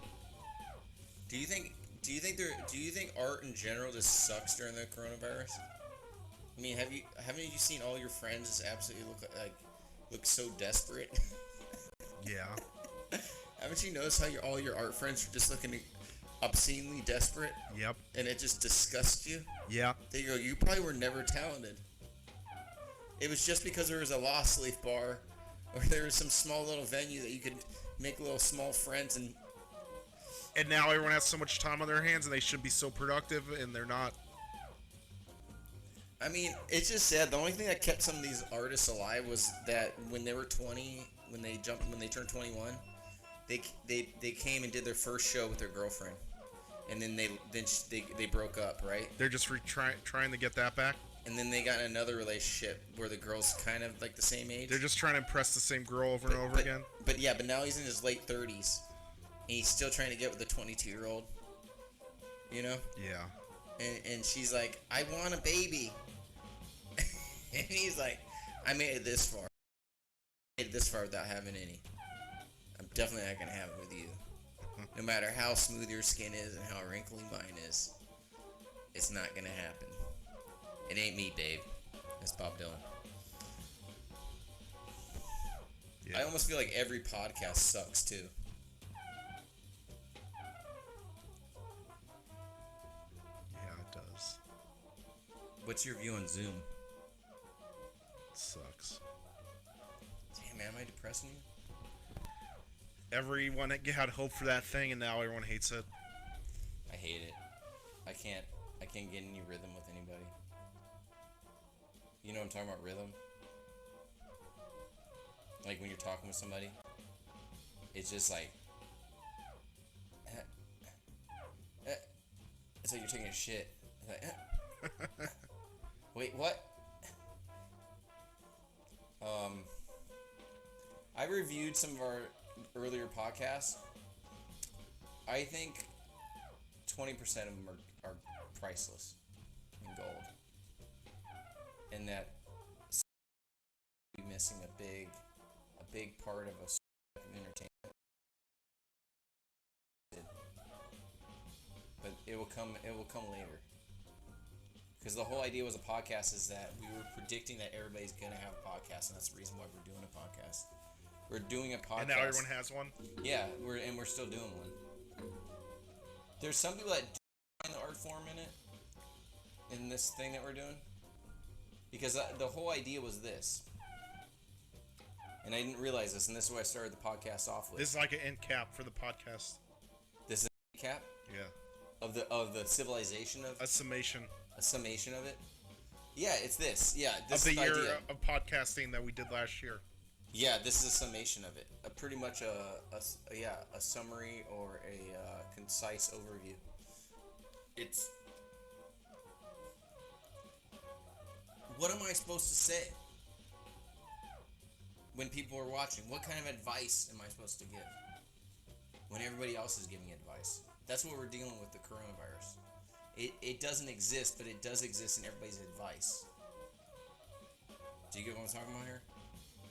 Speaker 6: Do you think art in general just sucks during the coronavirus? I mean, haven't you seen all your friends just absolutely look so desperate?
Speaker 1: Yeah.
Speaker 6: Haven't you noticed how all your art friends are just looking obscenely desperate?
Speaker 1: Yep.
Speaker 6: And it just disgusts you?
Speaker 1: Yeah.
Speaker 6: There you go. You probably were never talented. It was just because there was a lost leaf bar, or there was some small little venue that you could make little small friends and.
Speaker 1: And now everyone has so much time on their hands, and they should be so productive, and they're not.
Speaker 6: I mean, it's just sad. The only thing that kept some of these artists alive was that when they were 20, when they turned 21, they came and did their first show with their girlfriend, and then they broke up, right?
Speaker 1: They're just trying to get that back.
Speaker 6: And then they got in another relationship where the girl's kind of like the same age.
Speaker 1: They're just trying to impress the same girl over and over again.
Speaker 6: But now he's in his late 30s, and he's still trying to get with a 22-year-old. You know?
Speaker 1: Yeah.
Speaker 6: And she's like, I want a baby. And he's like, I made it this far. I made it this far without having any. I'm definitely not going to have it with you. No matter how smooth your skin is and how wrinkly mine is, it's not going to happen. It ain't me, babe. It's Bob Dylan.
Speaker 1: Yeah.
Speaker 6: I almost feel like every podcast sucks, too.
Speaker 1: Yeah, it does.
Speaker 6: What's your view on Zoom?
Speaker 1: It sucks.
Speaker 6: Damn, man, am I depressing you?
Speaker 1: Everyone had hope for that thing, and now everyone hates it.
Speaker 6: I hate it. I can't get any rhythm with anybody. You know what I'm talking about, rhythm? Like when you're talking with somebody, it's just like, it's like you're taking a shit. It's like, wait, what? I reviewed some of our earlier podcasts. I think 20% of them are priceless and gold. And that missing a big part of a entertainment. But it will come later. Because the whole idea was a podcast is that we were predicting that everybody's gonna have a podcast, and that's the reason why we're doing a podcast. We're doing a podcast.
Speaker 1: And now everyone has one?
Speaker 6: Yeah, we're still doing one. There's some people that do find the art form in this thing that we're doing. Because the whole idea was this. And I didn't realize this, and this is what I started the podcast off with.
Speaker 1: This is like an end cap for the podcast.
Speaker 6: This is a cap?
Speaker 1: Yeah.
Speaker 6: Of the civilization of
Speaker 1: a summation.
Speaker 6: A summation of it? Yeah, it's this. Yeah, this
Speaker 1: of
Speaker 6: is
Speaker 1: the year
Speaker 6: idea.
Speaker 1: Of podcasting that we did last year.
Speaker 6: Yeah, this is a summation of it. Pretty much a summary or a concise overview. It's... What am I supposed to say when people are watching? What kind of advice am I supposed to give when everybody else is giving advice? That's what we're dealing with the coronavirus. It doesn't exist, but it does exist in everybody's advice. Do you get what I'm talking about here?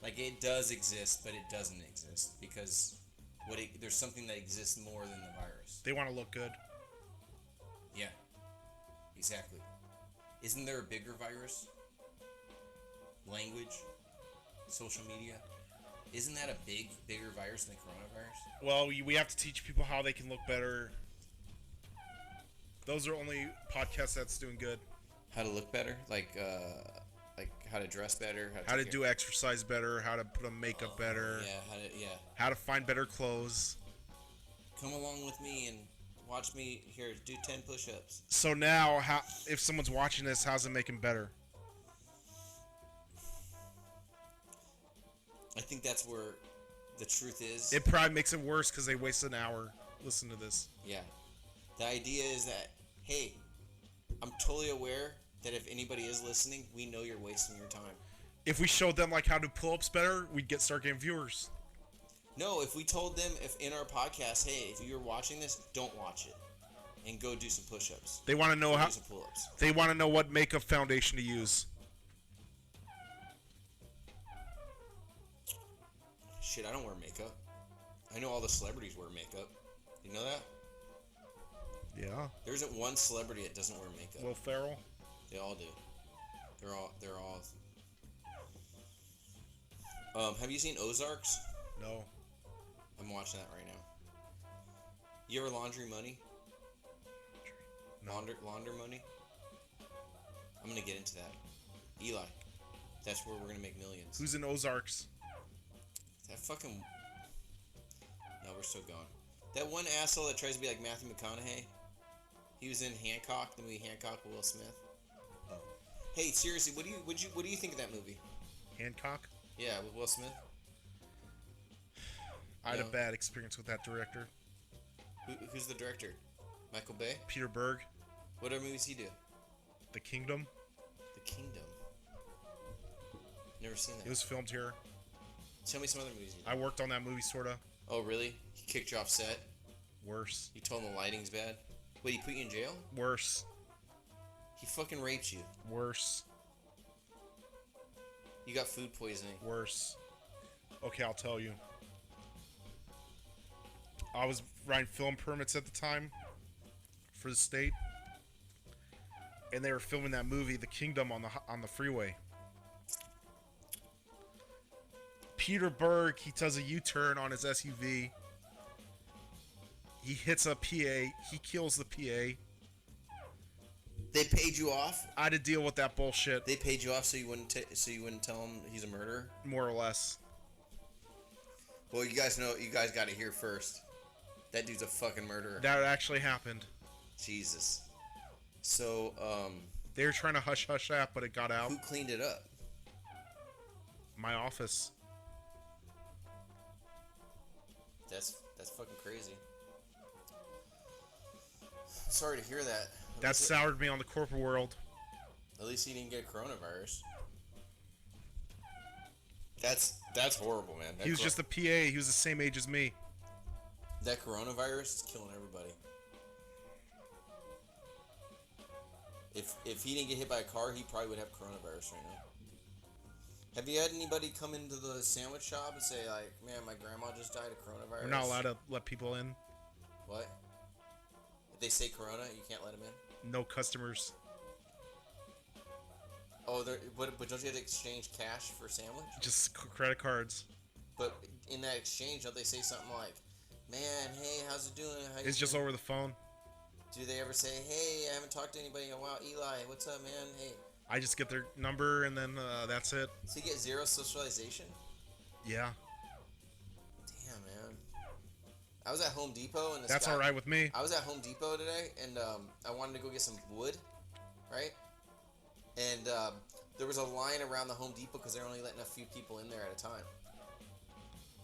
Speaker 6: Like, it does exist, but it doesn't exist because there's something that exists more than the virus.
Speaker 1: They want to look good.
Speaker 6: Yeah, exactly. Isn't there a bigger virus? Language, social media. Isn't that a bigger virus than the coronavirus?
Speaker 1: Well, we have to teach people how they can look better. Those are only podcasts that's doing good.
Speaker 6: How to look better, like how to dress better,
Speaker 1: how to do exercise better, how to put on makeup better.
Speaker 6: Yeah,
Speaker 1: how to find better clothes.
Speaker 6: Come along with me and watch me here. Do 10 push-ups.
Speaker 1: So now, if someone's watching this, how's it make them better?
Speaker 6: I think that's where the truth is.
Speaker 1: It probably makes it worse because they waste an hour listening to this.
Speaker 6: Yeah. The idea is that, hey, I'm totally aware that if anybody is listening, we know you're wasting your time.
Speaker 1: If we showed them like how to pull-ups better, we'd start getting viewers.
Speaker 6: No, if we told them in our podcast, hey, if you're watching this, don't watch it, and go do some push-ups.
Speaker 1: They want to know
Speaker 6: do some pull-ups.
Speaker 1: They want to know what makeup foundation to use.
Speaker 6: Shit, I don't wear makeup. I know all the celebrities wear makeup. You know that?
Speaker 1: Yeah.
Speaker 6: There isn't one celebrity that doesn't wear makeup.
Speaker 1: Will Ferrell.
Speaker 6: They all do. They're all. Have you seen Ozarks?
Speaker 1: No.
Speaker 6: I'm watching that right now. You ever laundry money?
Speaker 1: No.
Speaker 6: Launder money? I'm gonna get into that. Eli. That's where we're gonna make millions.
Speaker 1: Who's in Ozarks?
Speaker 6: That fucking. No, we're still going. That one asshole that tries to be like Matthew McConaughey. He was in Hancock, the movie Hancock with Will Smith.
Speaker 1: Oh.
Speaker 6: Hey, seriously, what do you think of that movie?
Speaker 1: Hancock?
Speaker 6: Yeah, with Will Smith.
Speaker 1: I had
Speaker 6: No.
Speaker 1: a bad experience with that director.
Speaker 6: Who's the director? Michael Bay?
Speaker 1: Peter Berg.
Speaker 6: What other movies he do?
Speaker 1: The Kingdom.
Speaker 6: The Kingdom. Never seen that.
Speaker 1: It was filmed here.
Speaker 6: Tell me some other movies you do.
Speaker 1: I worked on that movie, sorta.
Speaker 6: Oh, really? He kicked you off set?
Speaker 1: Worse.
Speaker 6: You told him the lighting's bad? Wait, he put you in jail?
Speaker 1: Worse.
Speaker 6: He fucking raped you.
Speaker 1: Worse.
Speaker 6: You got food poisoning.
Speaker 1: Worse. Okay, I'll tell you. I was writing film permits at the time for the state, and they were filming that movie, The Kingdom, on the freeway. Peter Berg, he does a U-turn on his SUV. He hits a PA. He kills the PA.
Speaker 6: They paid you off?
Speaker 1: I had to deal with that bullshit,
Speaker 6: They paid you off so you wouldn't tell him he's a murderer?
Speaker 1: more or less.
Speaker 6: Well, you guys got to hear first. That dude's a fucking murderer.
Speaker 1: That actually happened.
Speaker 6: Jesus. So,
Speaker 1: They were trying to hush that, but it got out.
Speaker 6: who cleaned it up?
Speaker 1: My office.
Speaker 6: That's fucking crazy. Sorry to hear that.
Speaker 1: That soured me on the corporate world.
Speaker 6: At least he didn't get coronavirus. That's horrible, man.
Speaker 1: He was just a PA. He was the same age as me.
Speaker 6: That coronavirus is killing everybody. If he didn't get hit by a car, he probably would have coronavirus right now. Have you had anybody come into the sandwich shop and say, like, man, my grandma just died of coronavirus?
Speaker 1: We're not allowed to let people in.
Speaker 6: What? If they say corona, you can't let them in?
Speaker 1: No customers.
Speaker 6: Oh, but don't you have to exchange cash for a sandwich?
Speaker 1: Just credit cards.
Speaker 6: But in that exchange, don't they say something like, man, hey, how's it doing? How you
Speaker 1: It's just
Speaker 6: doing?"
Speaker 1: over the phone.
Speaker 6: Do they ever say, hey, I haven't talked to anybody in a while. Eli, what's up, man? Hey.
Speaker 1: I just get their number and then that's it.
Speaker 6: So you get zero socialization?
Speaker 1: Yeah.
Speaker 6: Damn, man. I was at Home Depot and
Speaker 1: That's alright with me.
Speaker 6: I was at Home Depot today and I wanted to go get some wood, right? And there was a line around the Home Depot because they're only letting a few people in there at a time.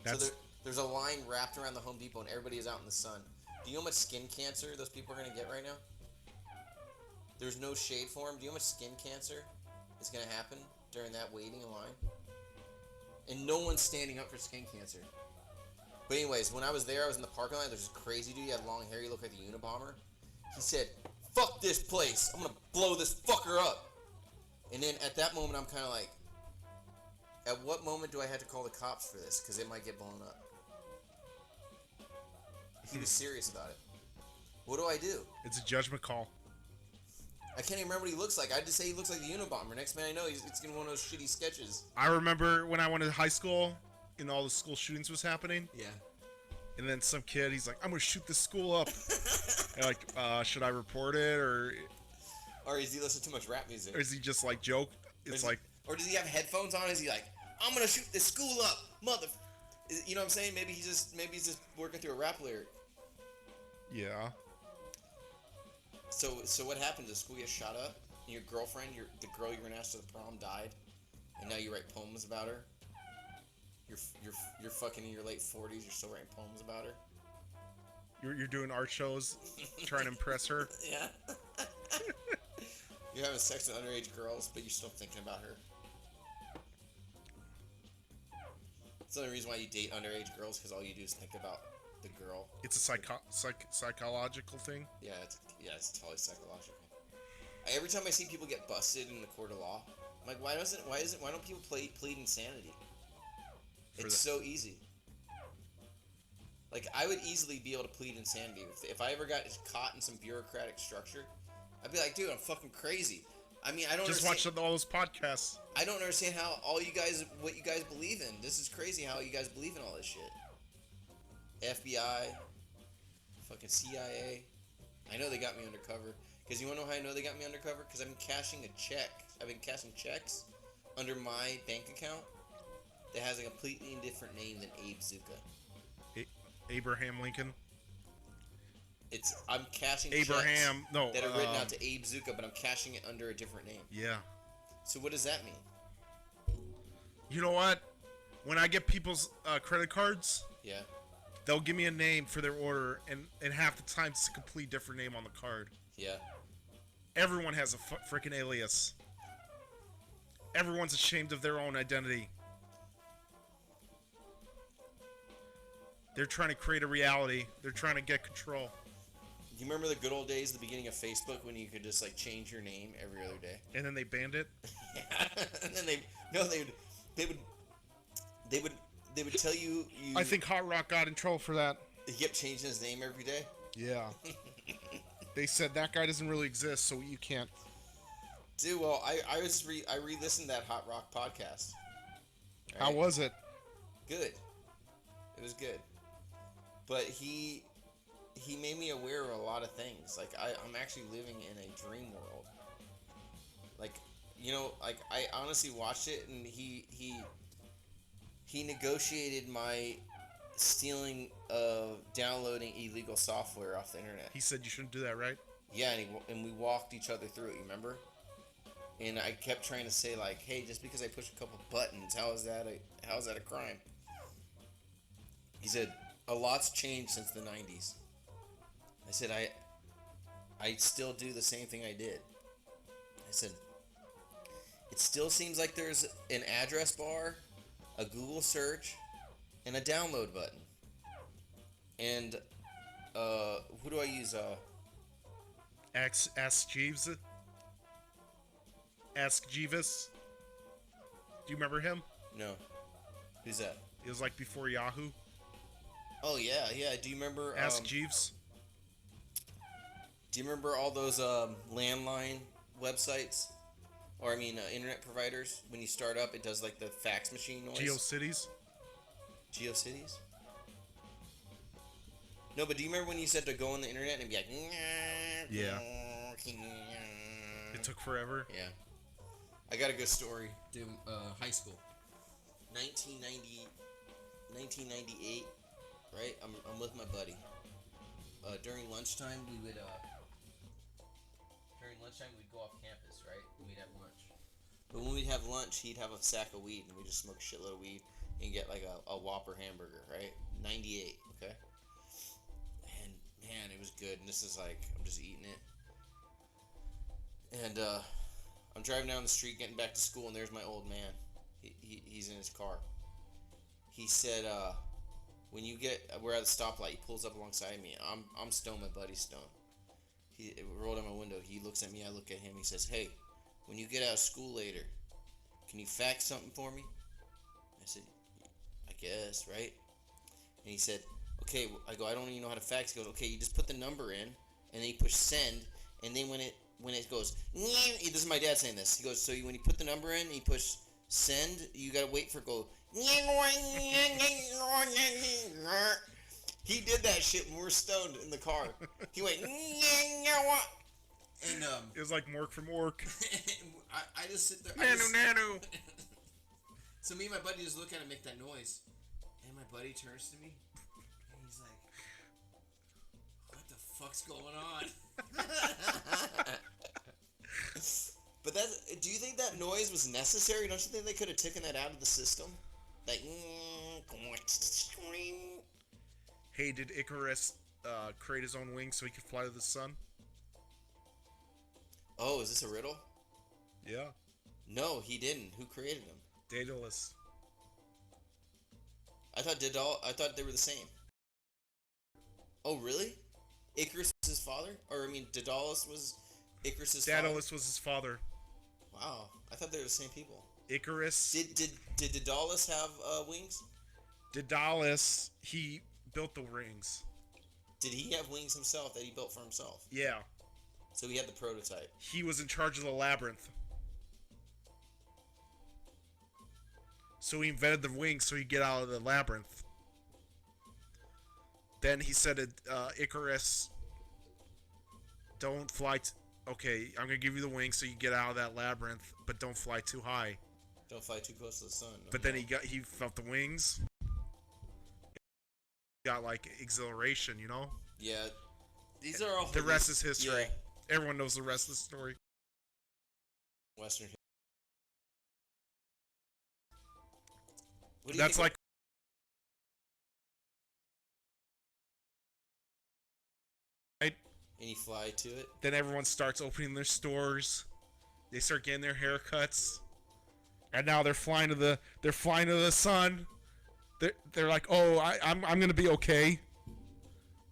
Speaker 6: So there's a line wrapped around the Home Depot and everybody is out in the sun. Do you know how much skin cancer those people are going to get right now? There's no shade for them. Do you know how much skin cancer is going to happen during that waiting in line? And no one's standing up for skin cancer. But anyways, when I was there, I was in the parking lot. There's this crazy dude. He had long hair. He looked like the Unabomber. He said, fuck this place. I'm going to blow this fucker up. And then at that moment, I'm kind of like, at what moment do I have to call the cops for this? Because it might get blown up. He was serious about it. What do I do?
Speaker 1: It's a judgment call.
Speaker 6: I can't even remember what he looks like. I just say he looks like the Unabomber. Next man I know, it's gonna be one of those shitty sketches.
Speaker 1: I remember when I went to high school and all the school shootings was happening.
Speaker 6: Yeah.
Speaker 1: And then some kid, he's like, I'm going to shoot this school up. And like, should I report it? Or
Speaker 6: is he listening to too much rap music?
Speaker 1: is he just like joke? It's like,
Speaker 6: or does he have headphones on? Is he like, I'm gonna shoot this school up, mother? You know what I'm saying? Maybe he's just working through a rap lyric.
Speaker 1: yeah.
Speaker 6: So what happened? Did the school get shot up? And your girlfriend, the girl you were gonna ask to the prom, died, and now you write poems about her. You're fucking in your late 40s. You're still writing poems about her.
Speaker 1: You're doing art shows, trying to impress her.
Speaker 6: Yeah. You're having sex with underage girls, but you're still thinking about her. It's the only reason why you date underage girls, because all you do is think about the girl.
Speaker 1: It's a psychological thing.
Speaker 6: Yeah, it's totally psychological. Every time I see people get busted in the court of law, I'm like, why don't people plead insanity? It's so easy. Like, I would easily be able to plead insanity. If I ever got caught in some bureaucratic structure, I'd be like, dude, I'm fucking crazy. I mean, I don't
Speaker 1: Just watch all those podcasts.
Speaker 6: I don't understand what you guys believe in. This is crazy how you guys believe in all this shit. FBI, fucking CIA. I know they got me undercover. Because you want to know how I know they got me undercover? Because I've been cashing a check. I've been cashing checks under my bank account that has a completely different name than Abe Zucca.
Speaker 1: Abraham Lincoln.
Speaker 6: I'm cashing
Speaker 1: Abraham,
Speaker 6: checks
Speaker 1: no,
Speaker 6: that are written out to Abe Zucca, but I'm cashing it under a different name.
Speaker 1: Yeah.
Speaker 6: So what does that mean?
Speaker 1: You know what? When I get people's credit cards,
Speaker 6: Yeah.
Speaker 1: they'll give me a name for their order, and half the time it's a complete different name on the card.
Speaker 6: Yeah.
Speaker 1: Everyone has a freaking alias. Everyone's ashamed of their own identity. They're trying to create a reality. They're trying to get control.
Speaker 6: You remember the good old days, the beginning of Facebook, when you could just like change your name every other day?
Speaker 1: And then they banned it.
Speaker 6: Yeah. And then they would tell you.
Speaker 1: I think Hot Rock got in trouble for that.
Speaker 6: He kept changing his name every day.
Speaker 1: Yeah. They said that guy doesn't really exist, so you can't.
Speaker 6: Dude, well, I re-listened to that Hot Rock podcast.
Speaker 1: Right? How was it?
Speaker 6: Good. It was good. But he made me aware of a lot of things. Like, I'm actually living in a dream world. Like, you know, like, I honestly watched it, and he negotiated my stealing of downloading illegal software off the internet.
Speaker 1: He said you shouldn't do that, right?
Speaker 6: Yeah, and we walked each other through it, you remember? And I kept trying to say, like, hey, just because I push a couple buttons, how is that a crime? He said, a lot's changed since the 90s. I said, I still do the same thing I did. I said, it still seems like there's an address bar, a Google search, and a download button. And, who do I use?
Speaker 1: Ask Jeeves. Ask Jeeves. Do you remember him?
Speaker 6: No. Who's that?
Speaker 1: It was like before Yahoo.
Speaker 6: Oh, yeah. Do you remember...
Speaker 1: Ask Jeeves.
Speaker 6: Do you remember all those landline websites? Or, I mean, internet providers? When you start up, it does, like, the fax machine noise.
Speaker 1: GeoCities?
Speaker 6: GeoCities? No, but do you remember when you said to go on the internet and be like...
Speaker 1: Yeah. It took forever.
Speaker 6: Yeah. I got a good story. Dude, high school. 1998, right? I'm with my buddy. During lunchtime, we'd go off campus, right? And we'd have lunch. But when we'd have lunch, he'd have a sack of weed, and we'd just smoke a shitload of weed and get like a Whopper hamburger, right? 98, okay? And man, it was good. And this is like, I'm just eating it. And I'm driving down the street, getting back to school, and there's my old man. He's in his car. He said, when we're at the stoplight, he pulls up alongside me. I'm stoned, my buddy's stoned. He rolled down my window. He looks at me, I look at him. He says, hey, when you get out of school later, can you fax something for me? I said, I guess, right? And he said, okay. I go, I don't even know how to fax. He goes, okay, you just put the number in, and then you push send, and then when it goes, this is my dad saying this. He goes, so when you put the number in and you push send, you gotta wait for it to go. He did that shit when we were stoned in the car. He went, and
Speaker 1: it was like Mork from Ork.
Speaker 6: I just sit there.
Speaker 1: Nanu.
Speaker 6: So me and my buddy just look at him make that noise, and my buddy turns to me, and he's like, "What the fuck's going on?" But do you think that noise was necessary? Don't you think they could have taken that out of the system? Like,
Speaker 1: hey, did Icarus create his own wings so he could fly to the sun?
Speaker 6: Oh, is this a riddle?
Speaker 1: Yeah.
Speaker 6: No, he didn't. Who created him?
Speaker 1: Daedalus.
Speaker 6: I thought they were the same. Oh, really? Icarus was his father? Or, I mean, Daedalus was Icarus's father?
Speaker 1: Daedalus was his father.
Speaker 6: Wow. I thought they were the same people.
Speaker 1: Icarus.
Speaker 6: Did Daedalus have wings?
Speaker 1: Daedalus, he built the rings.
Speaker 6: Did he have wings himself that he built for himself?
Speaker 1: Yeah.
Speaker 6: So he had the prototype.
Speaker 1: He was in charge of the labyrinth. So he invented the wings so he'd get out of the labyrinth. Then he said, Icarus, don't fly... okay, I'm going to give you the wings so you get out of that labyrinth, but don't fly too high.
Speaker 6: Don't fly too close to the sun.
Speaker 1: But then he felt the wings. Got like exhilaration, you know?
Speaker 6: Yeah. These are all...
Speaker 1: The rest is history.
Speaker 6: Yeah.
Speaker 1: Everyone knows the rest of the story.
Speaker 6: Western...
Speaker 1: That's like... right?
Speaker 6: And you fly to it?
Speaker 1: Then everyone starts opening their stores. They start getting their haircuts. And now they're flying to the sun. They're like, oh, I'm gonna be okay.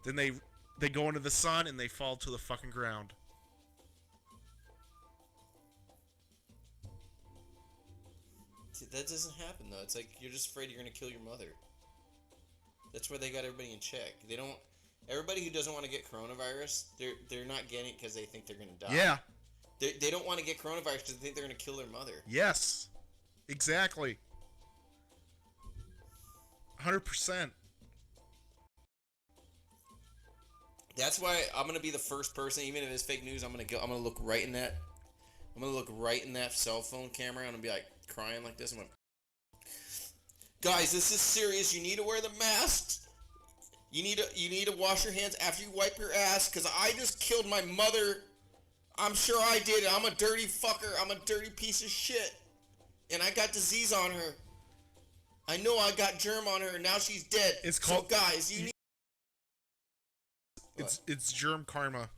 Speaker 1: Then they go into the sun and they fall to the fucking ground.
Speaker 6: That doesn't happen though. It's like you're just afraid you're gonna kill your mother. That's where they got everybody in check. They don't. Everybody who doesn't want to get coronavirus, they're not getting it because they think they're gonna die.
Speaker 1: Yeah.
Speaker 6: They don't want to get coronavirus because they think they're gonna kill their mother.
Speaker 1: Yes. Exactly. 100%.
Speaker 6: That's why I'm gonna be the first person, even if it's fake news. I'm gonna look right in that. I'm gonna look right in that cell phone camera and I'm gonna be like crying like this. I'm like, guys, this is serious. You need to wear the mask. You need to wash your hands after you wipe your ass because I just killed my mother. I'm sure I did it. I'm a dirty fucker. I'm a dirty piece of shit. And I got disease on her. I know I got germ on her and now she's dead.
Speaker 1: It's called...
Speaker 6: So guys, you need...
Speaker 1: It's germ karma.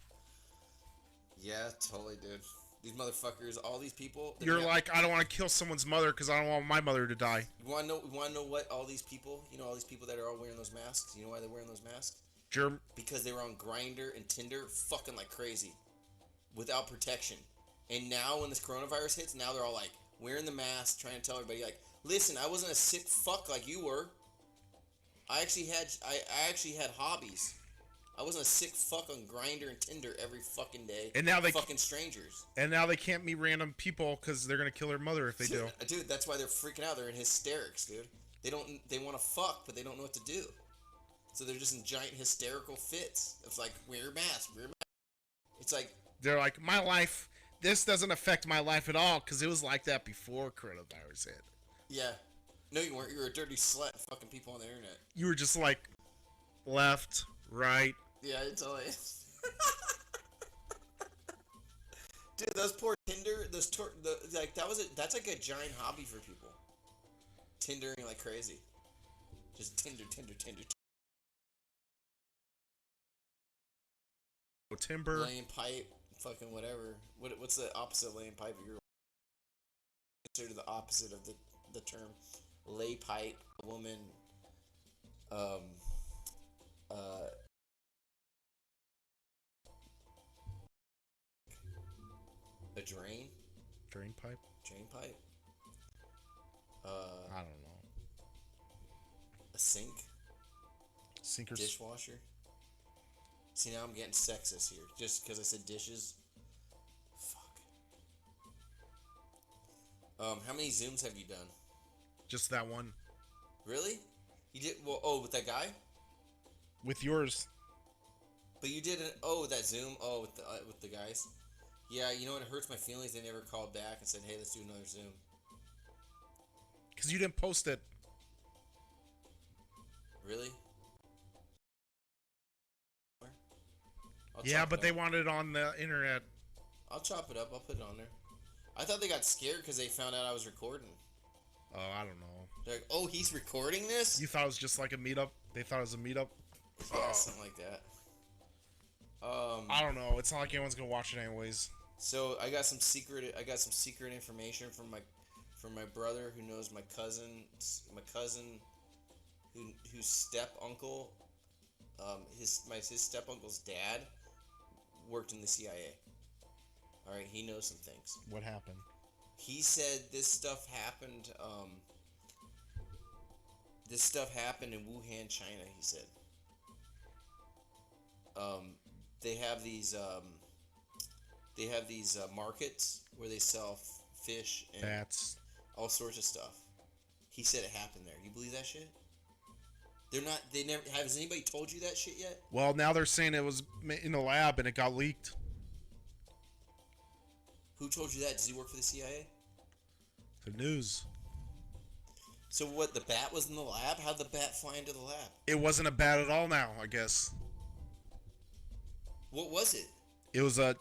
Speaker 6: Yeah, totally, dude. These motherfuckers, all these people...
Speaker 1: You're like, I don't want to kill someone's mother because I don't want my mother to die.
Speaker 6: You want to know what all these people... You know all these people that are all wearing those masks? You know why they're wearing those masks?
Speaker 1: Germ...
Speaker 6: Because they were on Grindr and Tinder fucking like crazy. Without protection. And now when this coronavirus hits, now they're all like wearing the mask, trying to tell everybody like, listen, I wasn't a sick fuck like you were. I actually had hobbies. I wasn't a sick fuck on Grindr and Tinder every fucking day.
Speaker 1: And now they
Speaker 6: fucking strangers.
Speaker 1: And now they can't meet random people because they're gonna kill their mother if they do.
Speaker 6: Dude, that's why they're freaking out. They're in hysterics, dude. They want to fuck, but they don't know what to do. So they're just in giant hysterical fits. It's like wear a mask, wear a mask. It's like
Speaker 1: they're like, my life. This doesn't affect my life at all because it was like that before coronavirus hit.
Speaker 6: Yeah. No, you weren't. You were a dirty slut fucking people on the internet.
Speaker 1: You were just like left, right.
Speaker 6: Yeah, it's all dude, those poor Tinder, that's like a giant hobby for people. Tindering like crazy. Just Tinder.
Speaker 1: Timber.
Speaker 6: Laying pipe, fucking whatever. What's the opposite of laying pipe? You're considered the opposite of the term. Lay pipe, a woman, a drain
Speaker 1: pipe. I don't know.
Speaker 6: A sink.
Speaker 1: Sinkers.
Speaker 6: Dishwasher. See, now I'm getting sexist here, just because I said dishes. Fuck. How many Zooms have you done?
Speaker 1: Just that one.
Speaker 6: Really? You did? Well, oh, with that guy?
Speaker 1: With yours.
Speaker 6: But you did that Zoom? Oh, with the guys? Yeah, you know what? It hurts my feelings. They never called back and said, hey, let's do another Zoom.
Speaker 1: Because you didn't post it.
Speaker 6: Really?
Speaker 1: Yeah, but they wanted it on the internet.
Speaker 6: I'll chop it up. I'll put it on there. I thought they got scared because they found out I was recording.
Speaker 1: Oh, I don't know.
Speaker 6: They're like, oh, he's recording this?
Speaker 1: You thought it was just like a meetup? They thought it was a meetup?
Speaker 6: Yeah, something like that.
Speaker 1: I don't know. It's not like anyone's gonna watch it anyways.
Speaker 6: So I got some secret information from my brother who knows my cousin whose step uncle, his step uncle's dad worked in the CIA. All right, he knows some things.
Speaker 1: What happened?
Speaker 6: He said this stuff happened. This stuff happened in Wuhan, China. He said. they have these markets where they sell fish and
Speaker 1: Bats.
Speaker 6: all sorts of stuff. He said it happened there. You believe that shit? They're not. They never. Has anybody told you that shit yet?
Speaker 1: Well, now they're saying it was in the lab and it got leaked.
Speaker 6: Who told you that? Does he work for the CIA?
Speaker 1: The news.
Speaker 6: So what? The bat was in the lab. How'd the bat fly into the lab?
Speaker 1: It wasn't a bat at all now, I guess.
Speaker 6: What was it?
Speaker 1: It was a...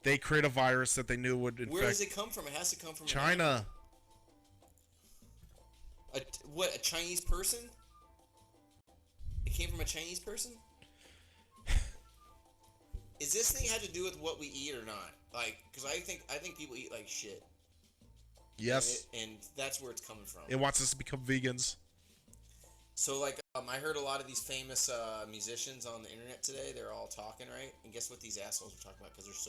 Speaker 1: They create a virus that they knew would infect...
Speaker 6: Where does it come from? It has to come from
Speaker 1: China.
Speaker 6: What? A Chinese person? It came from a Chinese person? Is this thing had to do with what we eat or not? Like, because I think people eat like shit.
Speaker 1: Yes.
Speaker 6: And that's where it's coming from.
Speaker 1: It wants us to become vegans.
Speaker 6: So, like, I heard a lot of these famous musicians on the internet today. They're all talking, right? And guess what these assholes are talking about? Because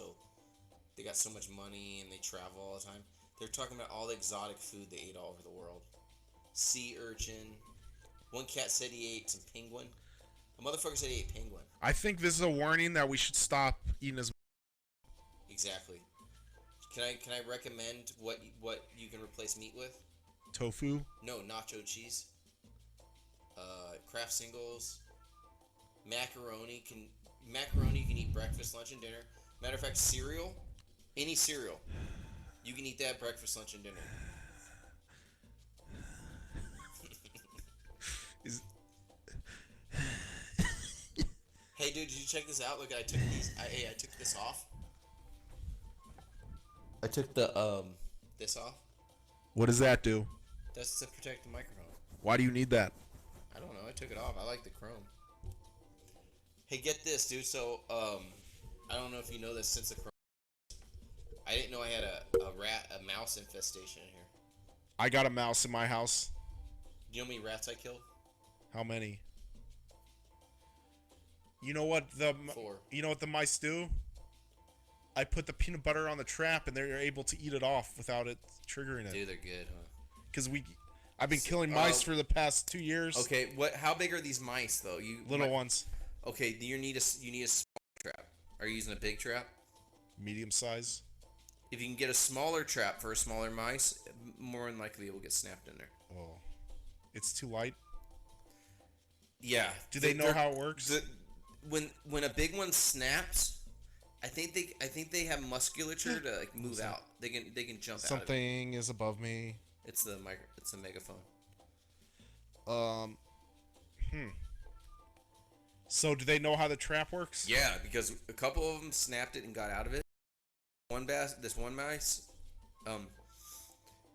Speaker 6: they got so much money and they travel all the time. They're talking about all the exotic food they ate all over the world. Sea urchin. One cat said he ate some penguin. A motherfucker said he ate penguin.
Speaker 1: I think this is a warning that we should stop eating as...
Speaker 6: Exactly. Can I recommend what you can replace meat with?
Speaker 1: Tofu?
Speaker 6: No, nacho cheese. Kraft singles. Macaroni you can eat breakfast, lunch, and dinner. Matter of fact, cereal. Any cereal. You can eat that breakfast, lunch, and dinner. Hey, dude, did you check this out? Look, I took these. I took this off. I took the this off.
Speaker 1: What does that do?
Speaker 6: That's to protect the microphone.
Speaker 1: Why do you need that?
Speaker 6: I don't know. I took it off. I like the chrome. Hey, get this, dude. So, I don't know if you know this. Since the chrome, I didn't know I had a mouse infestation in here. I
Speaker 1: got a mouse in my house.
Speaker 6: Do you know how many rats I killed?
Speaker 1: How many? You know what the
Speaker 6: 4.
Speaker 1: You know what the mice do? I put the peanut butter on the trap and they're able to eat it off without it triggering it.
Speaker 6: Dude, they're good, huh?
Speaker 1: Because I've been killing mice for the past 2 years.
Speaker 6: Okay, how big are these mice though?
Speaker 1: Little ones.
Speaker 6: Okay, you need a small trap. Are you using a big trap?
Speaker 1: Medium size.
Speaker 6: If you can get a smaller trap for a smaller mice, more than likely it will get snapped in there.
Speaker 1: Oh, it's too light.
Speaker 6: Yeah.
Speaker 1: Do they know how it works?
Speaker 6: When a big one snaps, I think they have musculature to like move out. They can jump out.
Speaker 1: Something is above me.
Speaker 6: It's the megaphone.
Speaker 1: So do they know how the trap works?
Speaker 6: Yeah, because a couple of them snapped it and got out of it. This one mice,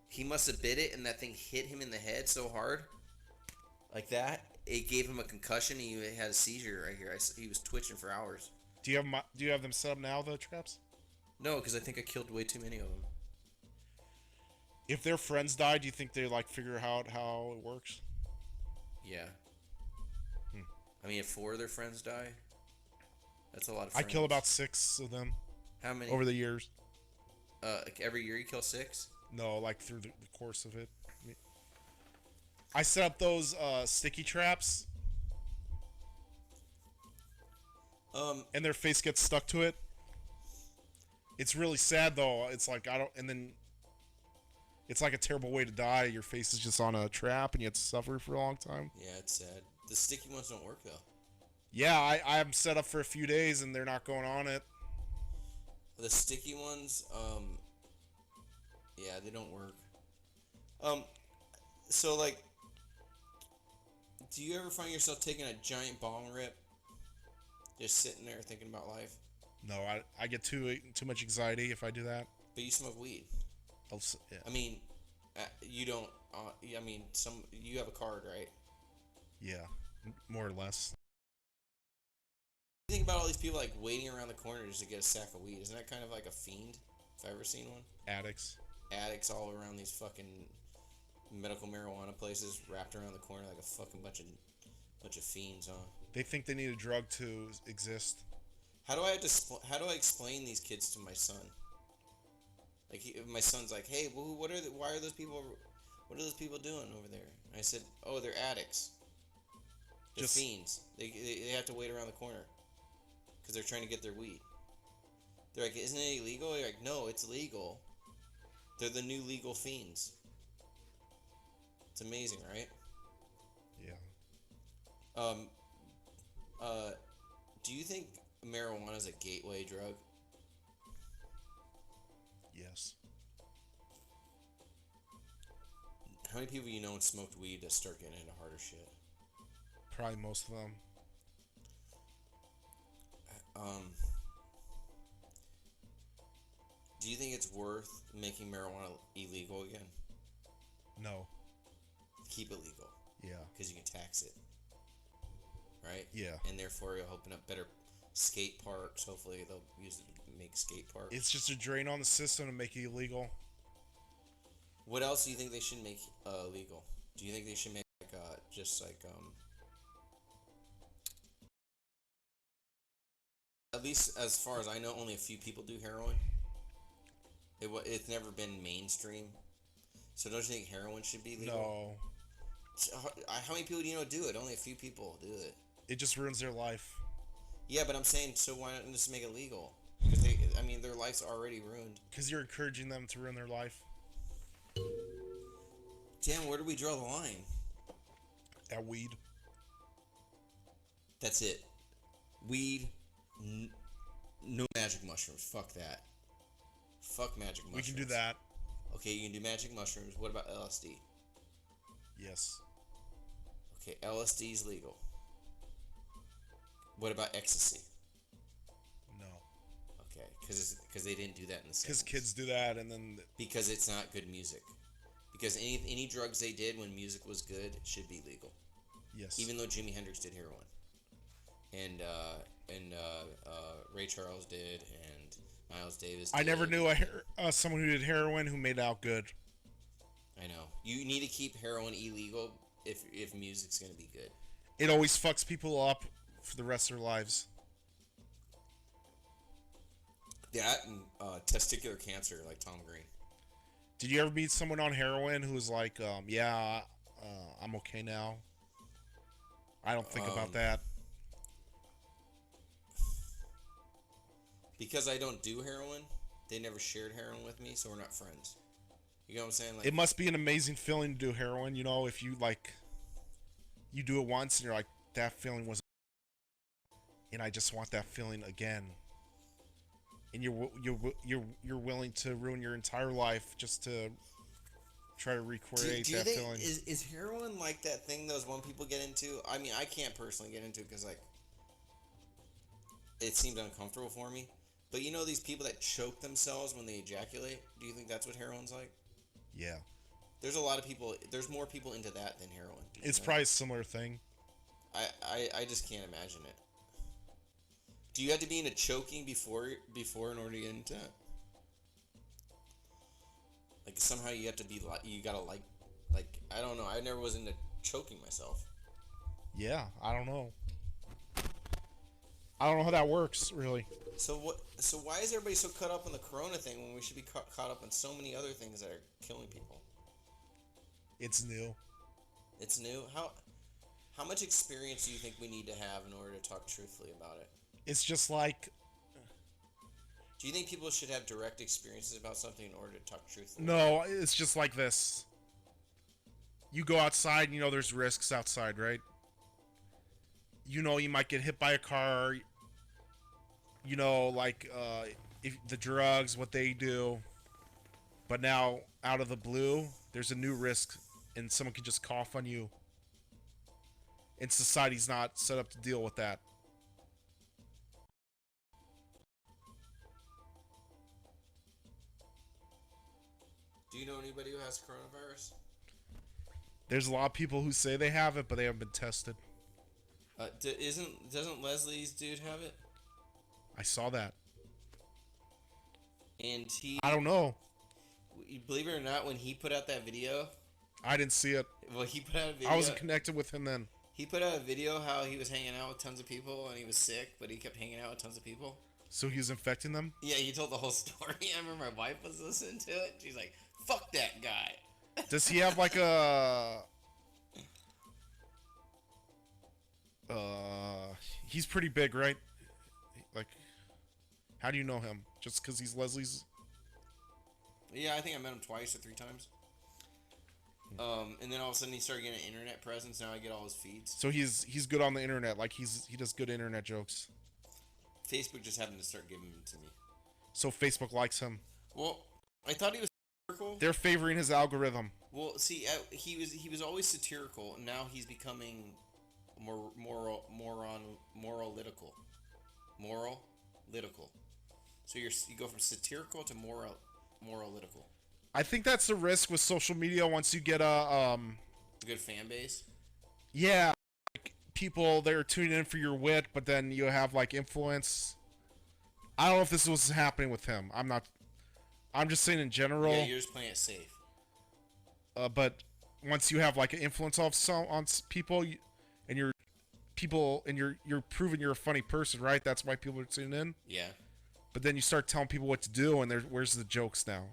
Speaker 6: he must have bit it and that thing hit him in the head so hard, like that. It gave him a concussion. He had a seizure right here. He was twitching for hours.
Speaker 1: Do you have them set up now, the traps?
Speaker 6: No, because I think I killed way too many of them.
Speaker 1: If their friends die, do you think they like figure out how it works?
Speaker 6: Yeah. I mean, if 4 of their friends die, that's a lot of friends.
Speaker 1: I kill about 6 of them.
Speaker 6: How many?
Speaker 1: Over the years.
Speaker 6: Like every year you kill 6?
Speaker 1: No, like through the course of it. I set up those sticky traps. And their face gets stuck to it. It's really sad though. It's like it's like a terrible way to die. Your face is just on a trap and you have to suffer for a long time.
Speaker 6: Yeah, it's sad. The sticky ones don't work though.
Speaker 1: Yeah, I'm set up for a few days and they're not going on it.
Speaker 6: The sticky ones, yeah, they don't work. So like, do you ever find yourself taking a giant bong rip? Just sitting there thinking about life?
Speaker 1: No, I get too much anxiety if I do that.
Speaker 6: But you smoke weed.
Speaker 1: Yeah.
Speaker 6: I mean, you don't. I mean, you have a card, right?
Speaker 1: Yeah, more or less.
Speaker 6: You think about all these people like waiting around the corner just to get a sack of weed. Isn't that kind of like a fiend? If I've ever seen one.
Speaker 1: Addicts
Speaker 6: all around these fucking medical marijuana places, wrapped around the corner like a fucking bunch of fiends, huh? They
Speaker 1: think they need a drug to exist.
Speaker 6: How do I explain these kids to my son? Like my son's like, hey, what are those people doing over there? And I said, oh, they're addicts. They're fiends. They have to wait around the corner. because they're trying to get their weed. They're like, isn't it illegal? You're like, no, it's legal. They're the new legal fiends. It's amazing, right?
Speaker 1: Yeah.
Speaker 6: Do you think marijuana is a gateway drug?
Speaker 1: Yes.
Speaker 6: How many people you know smoked weed to start getting into harder shit?
Speaker 1: Probably most of them.
Speaker 6: Do you think it's worth making marijuana illegal again?
Speaker 1: No.
Speaker 6: Keep it legal.
Speaker 1: Yeah.
Speaker 6: Because you can tax it. Right?
Speaker 1: Yeah.
Speaker 6: And therefore you'll open up better skate parks. Hopefully they'll use it to make skate parks.
Speaker 1: It's just a drain on the system to make it illegal.
Speaker 6: What else do you think they should make legal? Do you think they should make at least as far as I know, only a few people do heroin. It's never been mainstream. So don't you think heroin should be legal?
Speaker 1: No.
Speaker 6: So, how many people do you know do it? Only a few people do it.
Speaker 1: It just ruins their life.
Speaker 6: Yeah, but I'm saying, so why not just make it legal? Because their life's already ruined.
Speaker 1: Because you're encouraging them to ruin their life.
Speaker 6: Damn, where do we draw the line?
Speaker 1: At weed.
Speaker 6: That's it. Weed. No magic mushrooms. Fuck that. Fuck magic mushrooms.
Speaker 1: We can do that.
Speaker 6: Okay, you can do magic mushrooms. What about LSD?
Speaker 1: Yes.
Speaker 6: Okay, LSD is legal. What about ecstasy?
Speaker 1: No.
Speaker 6: Okay, because they didn't do that in the 70s.
Speaker 1: Because kids do that, and then...
Speaker 6: Because it's not good music. Because any drugs they did when music was good should be legal.
Speaker 1: Yes.
Speaker 6: Even though Jimi Hendrix did heroin. And Ray Charles did, and Miles Davis did.
Speaker 1: I never knew someone who did heroin who made out good.
Speaker 6: I know. You need to keep heroin illegal if music's going to be good.
Speaker 1: It always fucks people up for the rest of their lives.
Speaker 6: That and testicular cancer, like Tom Green.
Speaker 1: Did you ever meet someone on heroin who was like, I'm okay now? I don't think about that.
Speaker 6: Because I don't do heroin, they never shared heroin with me, so we're not friends. You know what I'm saying? Like,
Speaker 1: It must be an amazing feeling to do heroin, you know, if you you do it once and you're like, that feeling was, and I just want that feeling again. And you're willing to ruin your entire life just to try to recreate
Speaker 6: do you
Speaker 1: that
Speaker 6: think,
Speaker 1: feeling.
Speaker 6: Is heroin like that thing those one people get into? I mean, I can't personally get into it because it seemed uncomfortable for me. But you know these people that choke themselves when they ejaculate? Do you think that's what heroin's like?
Speaker 1: Yeah.
Speaker 6: There's a lot of people. There's more people into that than heroin.
Speaker 1: It's probably a similar thing.
Speaker 6: I just can't imagine it. Do you have to be into choking before in order to get into it? Like somehow you have to be you gotta like I don't know. I never was into choking myself.
Speaker 1: Yeah, I don't know. I don't know how that works, really.
Speaker 6: So why is everybody so caught up on the corona thing when we should be caught up on so many other things that are killing people?
Speaker 1: It's new.
Speaker 6: It's new. How much experience do you think we need to have in order to talk truthfully about it?
Speaker 1: It's just like...
Speaker 6: Do you think people should have direct experiences about something in order to talk truthfully?
Speaker 1: No, it's just like this. You go outside and you know there's risks outside, right? You know you might get hit by a car. You know, if the drugs, what they do. But now, out of the blue, there's a new risk, and someone can just cough on you. And society's not set up to deal with that.
Speaker 6: Do you know anybody who has coronavirus?
Speaker 1: There's a lot of people who say they have it, but they haven't been tested.
Speaker 6: Doesn't Leslie's dude have it?
Speaker 1: I saw that.
Speaker 6: And
Speaker 1: I don't know.
Speaker 6: Believe it or not, when he put out that video...
Speaker 1: I didn't see it.
Speaker 6: Well, he put out a video...
Speaker 1: I wasn't connected with him then.
Speaker 6: He put out a video how he was hanging out with tons of people and he was sick, but he kept hanging out with tons of people.
Speaker 1: So he was infecting them?
Speaker 6: Yeah, he told the whole story. I remember my wife was listening to it. She's like, fuck that guy.
Speaker 1: Does he have like a... he's pretty big, right? Like, how do you know him? Just because he's Leslie's?
Speaker 6: Yeah, I think I met him twice or 3 times. And then all of a sudden he started getting an internet presence. Now I get all his feeds.
Speaker 1: So he's good on the internet. Like he does good internet jokes.
Speaker 6: Facebook just happened to start giving them to me.
Speaker 1: So Facebook likes him.
Speaker 6: Well, I thought he was satirical.
Speaker 1: They're favoring his algorithm.
Speaker 6: Well, see, he was always satirical, and now he's becoming moralitical. So you go from satirical to moralitical.
Speaker 1: I think that's the risk with social media once you get a
Speaker 6: Good fan base.
Speaker 1: yeah, like people they're tuning in for your wit, but then you have like influence. I don't know if this was happening with him. I'm just saying in general.
Speaker 6: Yeah, you're just playing it safe.
Speaker 1: But once you have like an influence on people, and you're proving you're a funny person, right? That's why people are tuning in.
Speaker 6: Yeah.
Speaker 1: But then you start telling people what to do, and where's the jokes now?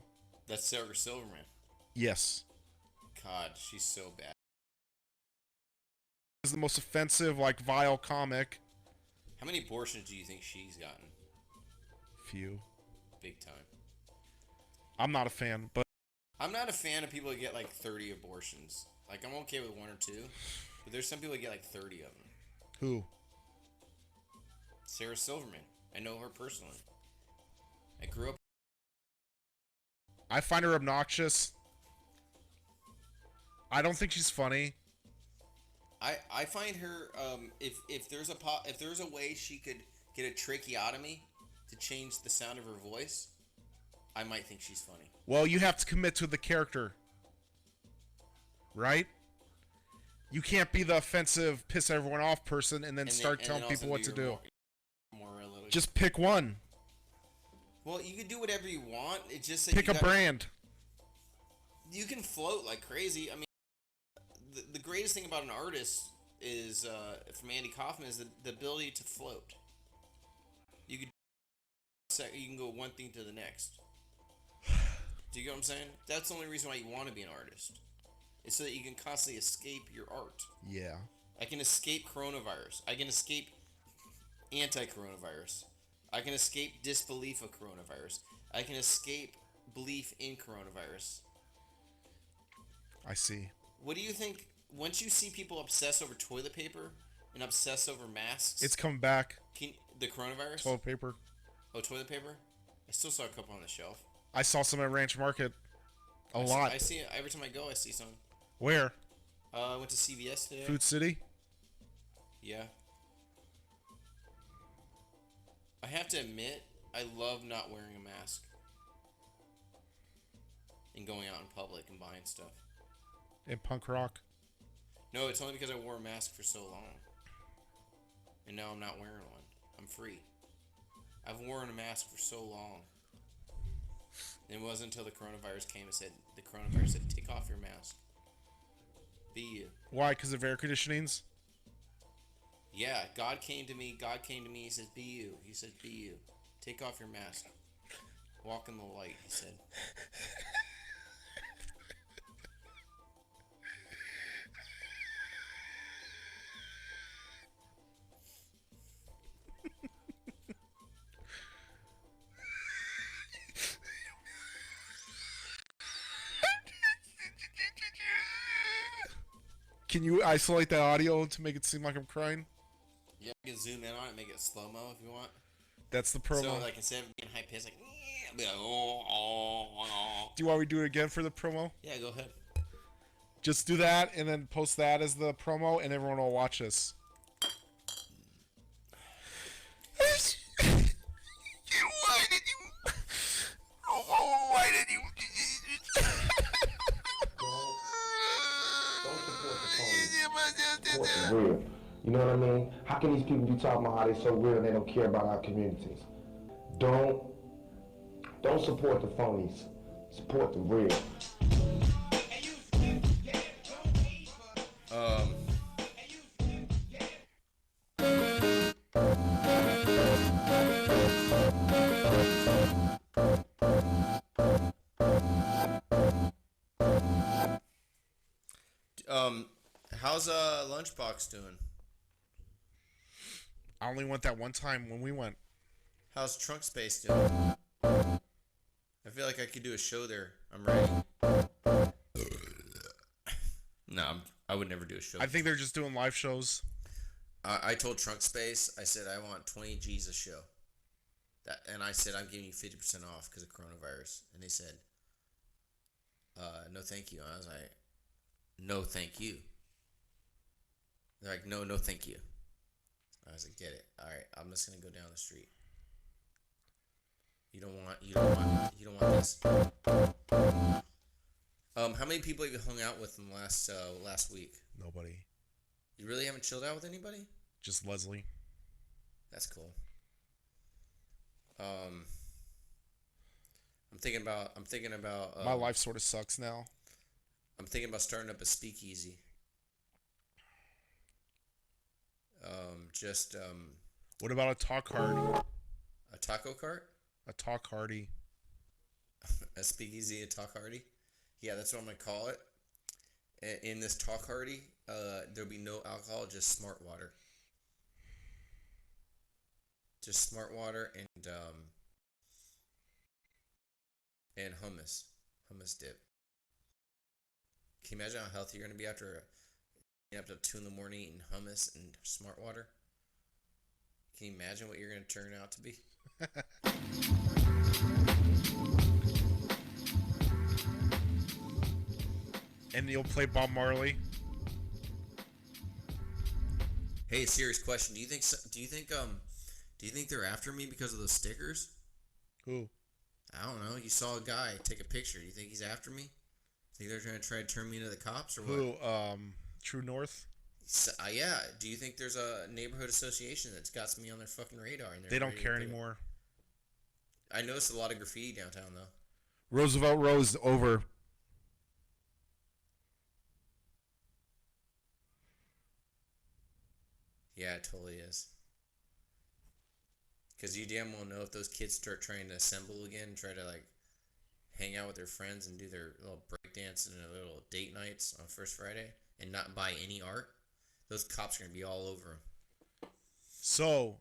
Speaker 6: That's Sarah Silverman.
Speaker 1: Yes.
Speaker 6: God, she's so bad.
Speaker 1: Is the most offensive, like vile comic.
Speaker 6: How many abortions do you think she's gotten?
Speaker 1: Few.
Speaker 6: Big time.
Speaker 1: I'm not a fan, but
Speaker 6: I'm not a fan of people that get like 30 abortions. Like, I'm okay with 1 or 2, but there's some people that get like 30 of them.
Speaker 1: Who?
Speaker 6: Sarah Silverman. I know her personally. I grew up.
Speaker 1: I find her obnoxious. I don't think she's funny.
Speaker 6: I find her if there's a way she could get a tracheotomy to change the sound of her voice, I might think she's funny.
Speaker 1: Well, you have to commit to the character, right? You can't be the offensive, piss everyone off person and then start telling people what to do. Just pick one.
Speaker 6: Well, you can do whatever you want. It's just that
Speaker 1: pick a brand.
Speaker 6: You can float like crazy. I mean, the greatest thing about an artist is, from Andy Kaufman, is the ability to float. You can go one thing to the next. Do you get what I'm saying? That's the only reason why you want to be an artist. It's so that you can constantly escape your art.
Speaker 1: Yeah.
Speaker 6: I can escape coronavirus. I can escape anti-coronavirus. I can escape disbelief of coronavirus. I can escape belief in coronavirus.
Speaker 1: I see.
Speaker 6: What do you think, once you see people obsess over toilet paper and obsess over masks?
Speaker 1: It's coming back.
Speaker 6: The coronavirus?
Speaker 1: Toilet paper.
Speaker 6: Oh, toilet paper? I still saw a couple on the shelf.
Speaker 1: I saw some at Ranch Market. A lot.
Speaker 6: I see it. Every time I go, I see some.
Speaker 1: Where?
Speaker 6: I went to CVS today.
Speaker 1: Food City?
Speaker 6: Yeah. I have to admit, I love not wearing a mask. And going out in public and buying stuff.
Speaker 1: In punk rock?
Speaker 6: No, it's only because I wore a mask for so long. And now I'm not wearing one. I'm free. I've worn a mask for so long. And it wasn't until the coronavirus came and said, take off your mask. Be you.
Speaker 1: Why? Because of air conditionings?
Speaker 6: Yeah, God came to me, he says, be you. He says, be you. Take off your mask. Walk in the light, he said.
Speaker 1: Can you isolate that audio to make it seem like I'm crying?
Speaker 6: Yeah, you can zoom in on it and make it slow-mo if you want.
Speaker 1: That's the promo.
Speaker 6: So, like, instead of being high-pitched, like, be like, oh.
Speaker 1: Do you want me to do it again for the promo?
Speaker 6: Yeah, go ahead.
Speaker 1: Just do that and then post that as the promo and everyone will watch this. Why did you...
Speaker 5: Support the real. You know what I mean? How can these people be talking about how they're so real and they don't care about our communities? Don't support the phonies. Support the real.
Speaker 6: How's Lunchbox doing?
Speaker 1: I only went that one time when we went.
Speaker 6: How's Trunk Space doing? I feel like I could do a show there. I'm ready. No, I would never do a show.
Speaker 1: I think they're just doing live shows.
Speaker 6: I told Trunk Space, I said I want 20 G's a show. And I said I'm giving you 50% off because of coronavirus. And they said, no thank you. And I was like, no thank you. They're like, no thank you. I was like, get it. All right, I'm just gonna go down the street. You don't want this. How many people have you hung out with in the last week?
Speaker 1: Nobody.
Speaker 6: You really haven't chilled out with anybody?
Speaker 1: Just Leslie.
Speaker 6: That's cool. I'm thinking about.
Speaker 1: My life sort of sucks now.
Speaker 6: I'm thinking about starting up a speakeasy.
Speaker 1: What about a talk hardy?
Speaker 6: A taco cart?
Speaker 1: A talk hardy.
Speaker 6: A speakeasy, a talk hardy? Yeah, that's what I'm gonna call it. In this talk hardy, there'll be no alcohol, just smart water. Just smart water and hummus dip. Can you imagine how healthy you're gonna be after up to 2 a.m. eating hummus and smart water? Can you imagine what you're gonna turn out to be?
Speaker 1: And you'll play Bob Marley.
Speaker 6: Hey, serious question. Do you think they're after me because of those stickers?
Speaker 1: Who?
Speaker 6: I don't know. You saw a guy take a picture. Do you think he's after me? Think they're trying to turn me into the cops or what?
Speaker 1: Who? True North?
Speaker 6: Yeah. Do you think there's a neighborhood association that's got me on their fucking radar? And
Speaker 1: They don't care anymore.
Speaker 6: I noticed a lot of graffiti downtown though.
Speaker 1: Roosevelt Row is over.
Speaker 6: Yeah, it totally is. Because you damn well know if those kids start trying to assemble again, try to like hang out with their friends and do their little break dance and their little date nights on First Friday and not buy any art, those cops are going to be all over them.
Speaker 1: So,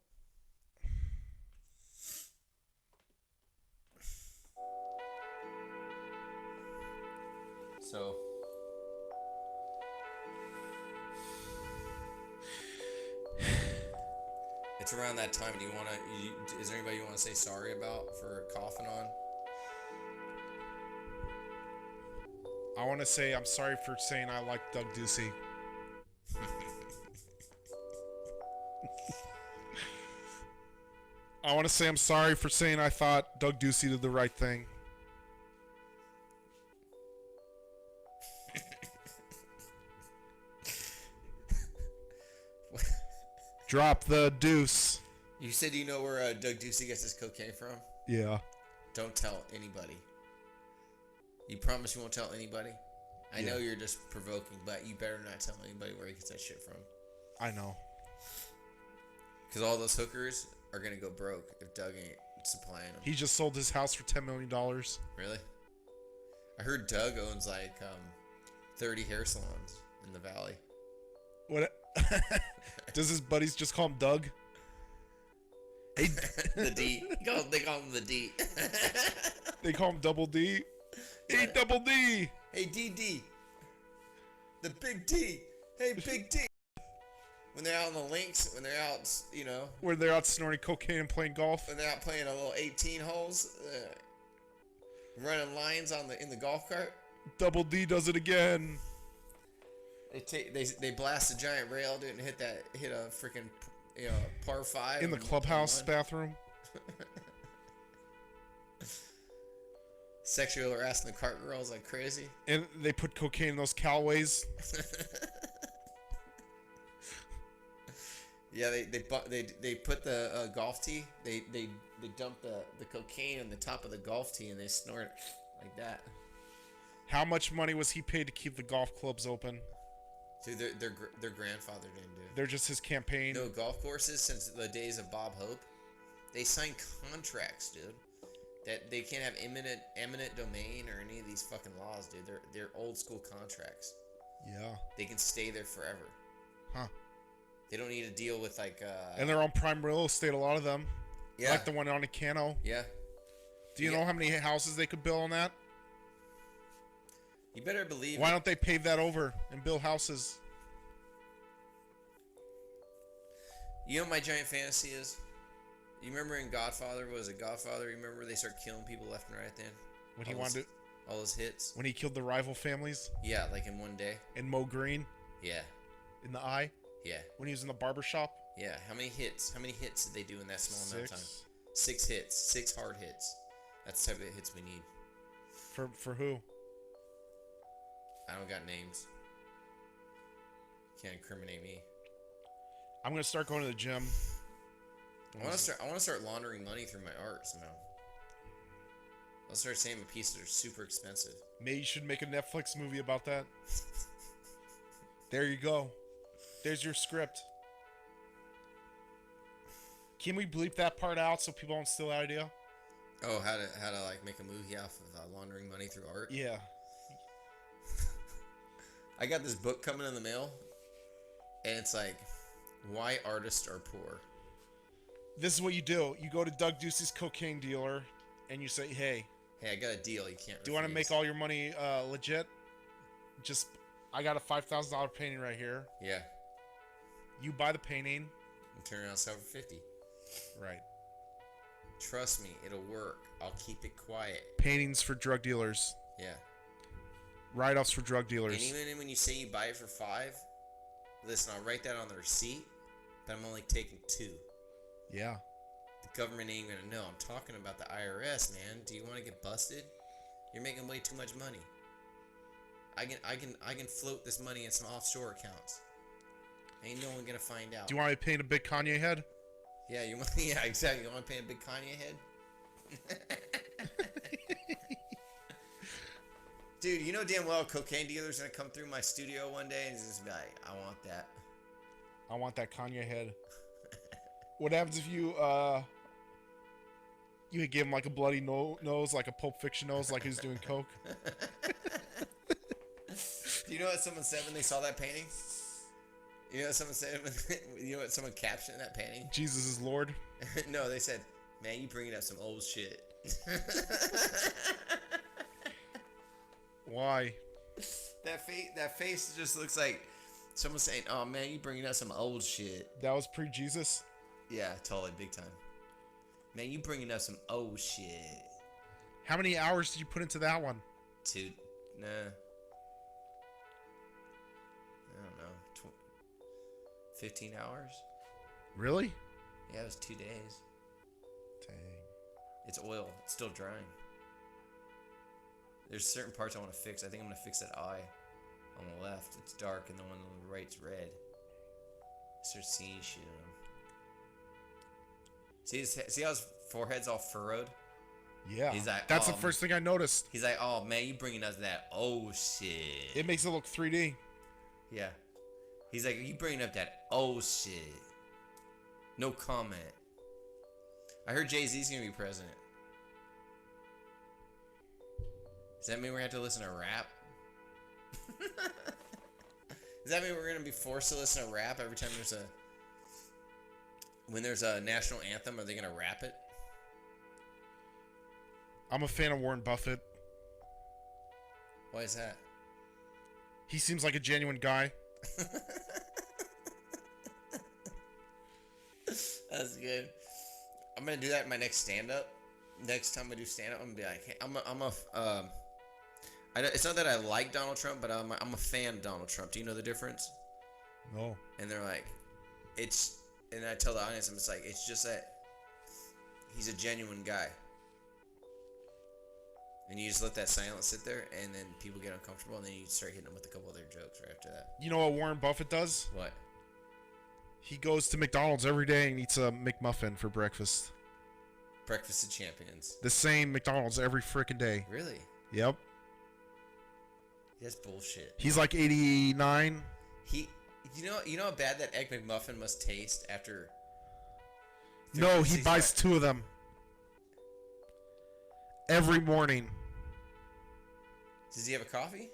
Speaker 1: it's around that time. Is there anybody you want to say sorry about for coughing on? I want to say I'm sorry for saying I like Doug Ducey. I want to say I'm sorry for saying I thought Doug Ducey did the right thing. Drop the deuce.
Speaker 6: You said you know where Doug Ducey gets his cocaine from?
Speaker 1: Yeah.
Speaker 6: Don't tell anybody. You promise you won't tell anybody? I know you're just provoking, but you better not tell anybody where he gets that shit from.
Speaker 1: I know.
Speaker 6: Because all those hookers are going to go broke if Doug ain't supplying them.
Speaker 1: He just sold his house for $10 million.
Speaker 6: Really? I heard Doug owns like 30 hair salons in the valley.
Speaker 1: What? Does his buddies just call him Doug? Hey,
Speaker 6: the D. They call him the D.
Speaker 1: They call him Double D. Hey, Double D.
Speaker 6: Hey, DD. The Big D. Hey, Big D. When they're out on the links, when they're out, you know.
Speaker 1: Where they're out snorting cocaine and playing golf.
Speaker 6: When they're out playing a little 18 holes, running lines in the golf cart.
Speaker 1: Double D does it again.
Speaker 6: They blast a giant rail, dude, and hit a freaking par 5
Speaker 1: in the clubhouse bathroom.
Speaker 6: Sexually harassing the cart girls like crazy.
Speaker 1: And they put cocaine in those Callways.
Speaker 6: Yeah, they put the golf tee. They dump the cocaine on the top of the golf tee and they snort it like that.
Speaker 1: How much money was he paid to keep the golf clubs open?
Speaker 6: Dude, their grandfather didn't do it.
Speaker 1: They're just his campaign.
Speaker 6: No, golf courses since the days of Bob Hope, they signed contracts, dude. That they can't have eminent domain or any of these fucking laws, dude. They're old school contracts.
Speaker 1: Yeah.
Speaker 6: They can stay there forever.
Speaker 1: Huh.
Speaker 6: They don't need to deal with like.
Speaker 1: And they're on prime real estate, a lot of them.
Speaker 6: Yeah.
Speaker 1: Like the one on the Cano.
Speaker 6: Yeah.
Speaker 1: Do you know how many houses they could build on that?
Speaker 6: You better believe
Speaker 1: Why don't they pave that over and build houses?
Speaker 6: You know what my giant fantasy is? You remember in Godfather, was it Godfather? You remember they start killing people left and right then?
Speaker 1: When he wanted to,
Speaker 6: all those hits?
Speaker 1: when he killed the rival families
Speaker 6: Yeah, like in one day.
Speaker 1: and Mo Green
Speaker 6: Yeah.
Speaker 1: in the eye
Speaker 6: Yeah.
Speaker 1: when he was in the barber shop.
Speaker 6: Yeah. How many hits? How many hits did they do in that small amount of time?
Speaker 1: 6
Speaker 6: 6 hits. 6 hard hits. That's the type of hits we need.
Speaker 1: for who?
Speaker 6: I don't got names. Can't incriminate me.
Speaker 1: I'm gonna start going to the gym.
Speaker 6: I want to start laundering money through my art somehow. I'll start saving pieces that are super expensive.
Speaker 1: Maybe you should make a Netflix movie about that. There you go. There's your script. Can we bleep that part out so people don't steal that idea?
Speaker 6: Oh, how to like make a movie off of laundering money through art?
Speaker 1: Yeah.
Speaker 6: I got this book coming in the mail, and it's like, why artists are poor.
Speaker 1: This is what you do. You go to Doug Ducey's cocaine dealer, and you say, "Hey,
Speaker 6: I got a deal. You can't.
Speaker 1: do you want to make all your money legit? Just, I got a $5,000 painting right here.
Speaker 6: Yeah.
Speaker 1: You buy the painting.
Speaker 6: And turn around and sell for 50.
Speaker 1: Right.
Speaker 6: Trust me, it'll work. I'll keep it quiet.
Speaker 1: Paintings for drug dealers.
Speaker 6: Yeah.
Speaker 1: Write-offs for drug dealers.
Speaker 6: And even when you say you buy it for 5, listen, I'll write that on the receipt, but I'm only taking 2.
Speaker 1: Yeah.
Speaker 6: The government ain't gonna know. I'm talking about the IRS, man. Do you want to get busted? You're making way too much money. I can float this money in some offshore accounts. Ain't no one gonna find out.
Speaker 1: Do you want me to paint a big Kanye head?
Speaker 6: Yeah, yeah, exactly. You want to paint a big Kanye head? Dude, you know damn well a cocaine dealer's gonna come through my studio one day and just be like, I want that.
Speaker 1: I want that Kanye head. What happens if you you give him like a bloody nose, like a Pulp Fiction nose, like he's doing coke?
Speaker 6: Do you know what someone said when they saw that painting? You know what someone said? You know what someone captioned in that painting?
Speaker 1: Jesus is Lord.
Speaker 6: No, they said, "Man, you bringing up some old shit."
Speaker 1: Why?
Speaker 6: That face just looks like someone saying, "Oh man, you bringing up some old shit."
Speaker 1: That was pre-Jesus?
Speaker 6: Yeah, totally, big time. Man, you bringing up some old shit.
Speaker 1: How many hours did you put into that one?
Speaker 6: 2, nah. I don't know, 15 hours?
Speaker 1: Really?
Speaker 6: Yeah, it was 2 days.
Speaker 1: Dang.
Speaker 6: It's oil. It's still drying. There's certain parts I want to fix. I think I'm going to fix that eye on the left. It's dark, and the one on the right's red. I start seeing shit in him. See how his forehead's all furrowed?
Speaker 1: Yeah.
Speaker 6: He's like,
Speaker 1: that's the first thing I noticed.
Speaker 6: He's like, oh man, you bringing us that old shit.
Speaker 1: It makes it look 3D.
Speaker 6: Yeah. He's like, you bringing up that old shit. No comment. I heard Jay-Z's gonna be president. Does that mean we're gonna have to listen to rap? Does that mean we're gonna be forced to listen to rap every time when there's a national anthem? Are they gonna rap it?
Speaker 1: I'm a fan of Warren Buffett.
Speaker 6: Why is that?
Speaker 1: He seems like a genuine guy.
Speaker 6: That's good. I'm gonna do that in my next stand-up. Next time I do stand-up, I'm gonna be like, hey, it's not that I like Donald Trump, but I'm a fan of Donald Trump. Do you know the difference?
Speaker 1: No.
Speaker 6: And they're like, and I tell the audience, it's like, it's just that he's a genuine guy. And you just let that silence sit there, and then people get uncomfortable, and then you start hitting them with a couple other jokes right after that.
Speaker 1: You know what Warren Buffett does?
Speaker 6: What?
Speaker 1: He goes to McDonald's every day and eats a McMuffin for breakfast.
Speaker 6: Breakfast of Champions.
Speaker 1: The same McDonald's every frickin' day.
Speaker 6: Really?
Speaker 1: Yep.
Speaker 6: That's bullshit.
Speaker 1: He's like 89.
Speaker 6: You know how bad that Egg McMuffin must taste after...
Speaker 1: No, he buys 2 of them. Every morning.
Speaker 6: Does he have a coffee?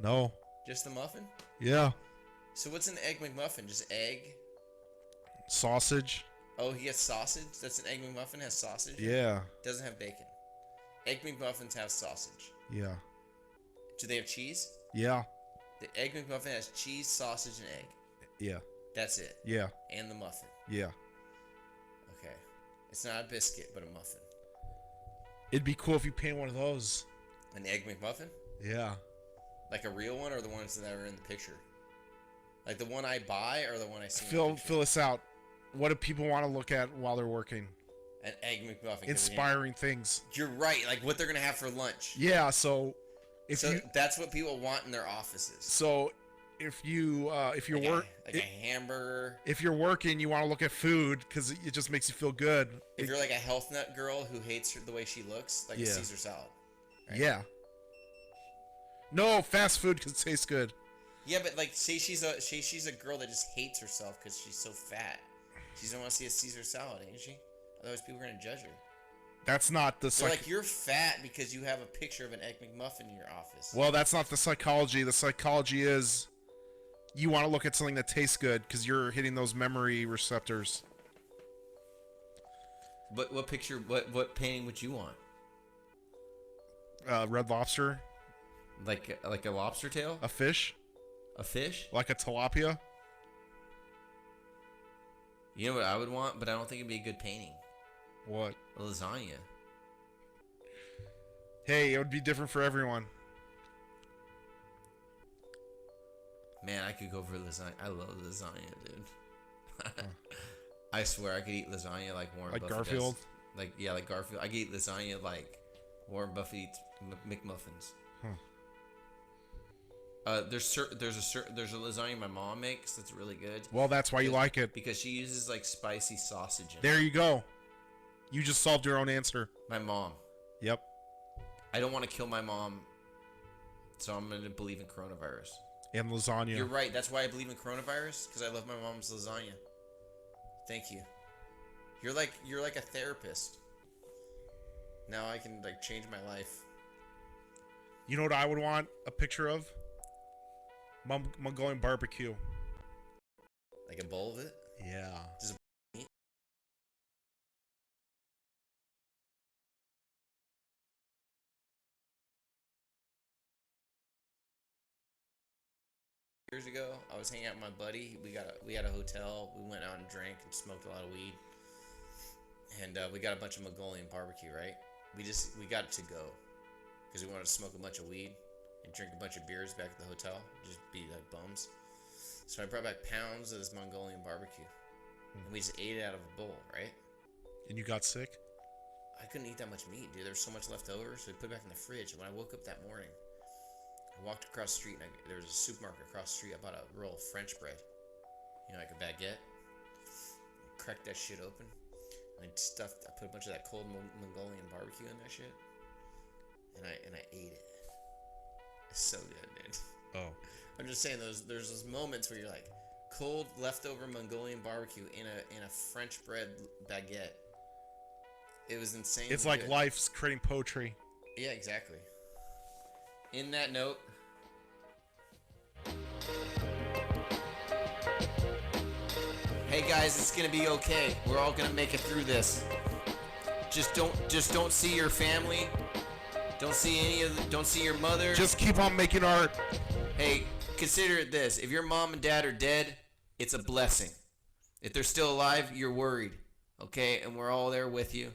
Speaker 1: No.
Speaker 6: Just the muffin?
Speaker 1: Yeah.
Speaker 6: So what's an Egg McMuffin? Just egg?
Speaker 1: Sausage.
Speaker 6: Oh, he gets sausage? That's an Egg McMuffin has sausage?
Speaker 1: Yeah.
Speaker 6: Doesn't have bacon. Egg McMuffins have sausage.
Speaker 1: Yeah.
Speaker 6: Do they have cheese?
Speaker 1: Yeah.
Speaker 6: The Egg McMuffin has cheese, sausage, and egg.
Speaker 1: Yeah.
Speaker 6: That's it.
Speaker 1: Yeah.
Speaker 6: And the muffin.
Speaker 1: Yeah.
Speaker 6: Okay. It's not a biscuit, but a muffin.
Speaker 1: It'd be cool if you paint one of those.
Speaker 6: An Egg McMuffin?
Speaker 1: Yeah.
Speaker 6: Like a real one or the ones that are in the picture? Like the one I buy or the one I see in the
Speaker 1: Fill
Speaker 6: picture?
Speaker 1: us out. What do people want to look at while they're working?
Speaker 6: An Egg McMuffin.
Speaker 1: Inspiring things.
Speaker 6: You're right. Like what they're going to have for lunch.
Speaker 1: Yeah, so
Speaker 6: that's what people want in their offices.
Speaker 1: So if you're
Speaker 6: like a hamburger.
Speaker 1: If you're working, you want to look at food because it just makes you feel good.
Speaker 6: If you're like a health nut girl who hates the way she looks, like a Caesar salad. Right?
Speaker 1: Yeah. No, fast food because it tastes good.
Speaker 6: Yeah, but like, say she's a girl that just hates herself because she's so fat. She doesn't want to see a Caesar salad, ain't she? Otherwise, people are gonna judge her.
Speaker 1: That's not the
Speaker 6: They're like, you're fat because you have a picture of an Egg McMuffin in your office.
Speaker 1: Well, that's not the psychology. The psychology is you want to look at something that tastes good because you're hitting those memory receptors.
Speaker 6: What picture? What painting would you want?
Speaker 1: Red Lobster.
Speaker 6: Like a lobster tail?
Speaker 1: A fish.
Speaker 6: A fish?
Speaker 1: Like a tilapia.
Speaker 6: You know what I would want, but I don't think it'd be a good painting.
Speaker 1: What?
Speaker 6: A lasagna.
Speaker 1: Hey, it would be different for everyone.
Speaker 6: Man, I could go for lasagna. I love lasagna, dude. I swear I could eat lasagna like Warren Buffett
Speaker 1: Garfield?
Speaker 6: does. Like Garfield. I could eat lasagna like Warren Buffett eats McMuffins. There's a lasagna my mom makes that's really good.
Speaker 1: Well, that's why you like it.
Speaker 6: Because she uses like spicy sausage in it.
Speaker 1: There you go. You just solved your own answer.
Speaker 6: My mom.
Speaker 1: Yep.
Speaker 6: I don't want to kill my mom, so I'm going to believe in coronavirus.
Speaker 1: And lasagna.
Speaker 6: You're right. That's why I believe in coronavirus, because I love my mom's lasagna. Thank you. You're like a therapist. Now I can like change my life.
Speaker 1: You know what I would want a picture of? Mongolian barbecue.
Speaker 6: Like a bowl of it?
Speaker 1: Yeah.
Speaker 6: Just years ago, I was hanging out with my buddy. We had a hotel. We went out and drank and smoked a lot of weed. And we got a bunch of Mongolian barbecue, right? We got it to go because we wanted to smoke a bunch of weed and drink a bunch of beers back at the hotel, just be like bums. So I brought back pounds of this Mongolian barbecue, and we just ate it out of a bowl, right?
Speaker 1: And you got sick?
Speaker 6: I couldn't eat that much meat, dude. There was so much left over, so we put it back in the fridge. And when I woke up that morning, I walked across the street, and there was a supermarket across the street. I bought a roll of French bread, like a baguette. Cracked that shit open. I put a bunch of that cold Mongolian barbecue in that shit, and I ate it. It's so good, dude.
Speaker 1: Oh.
Speaker 6: I'm just saying, there's those moments where you're like, cold leftover Mongolian barbecue in a French bread baguette. It was insane.
Speaker 1: It's like life's creating poetry.
Speaker 6: Yeah, exactly. In that note, hey guys, it's gonna be okay. We're all gonna make it through this. Just don't see your family. Don't see your mother.
Speaker 1: Just keep on making art.
Speaker 6: Hey, consider it this: if your mom and dad are dead, it's a blessing. If they're still alive, you're worried. Okay, and we're all there with you.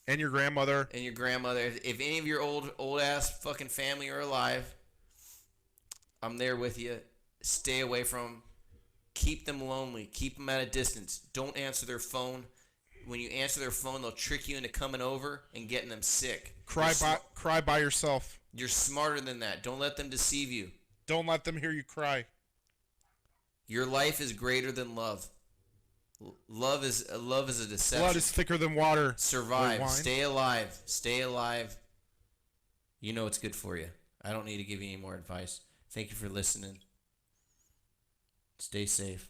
Speaker 1: And your grandmother.
Speaker 6: And your grandmother. If any of your old ass fucking family are alive, I'm there with you. Stay away from them. Keep them lonely. Keep them at a distance. Don't answer their phone. When you answer their phone, they'll trick you into coming over and getting them sick.
Speaker 1: Cry by yourself.
Speaker 6: You're smarter than that. Don't let them deceive you.
Speaker 1: Don't let them hear you cry.
Speaker 6: Your life is greater than love. Love is a deception.
Speaker 1: Blood is thicker than water.
Speaker 6: Survive. Stay alive. Stay alive. You know what's good for you. I don't need to give you any more advice. Thank you for listening. Stay safe.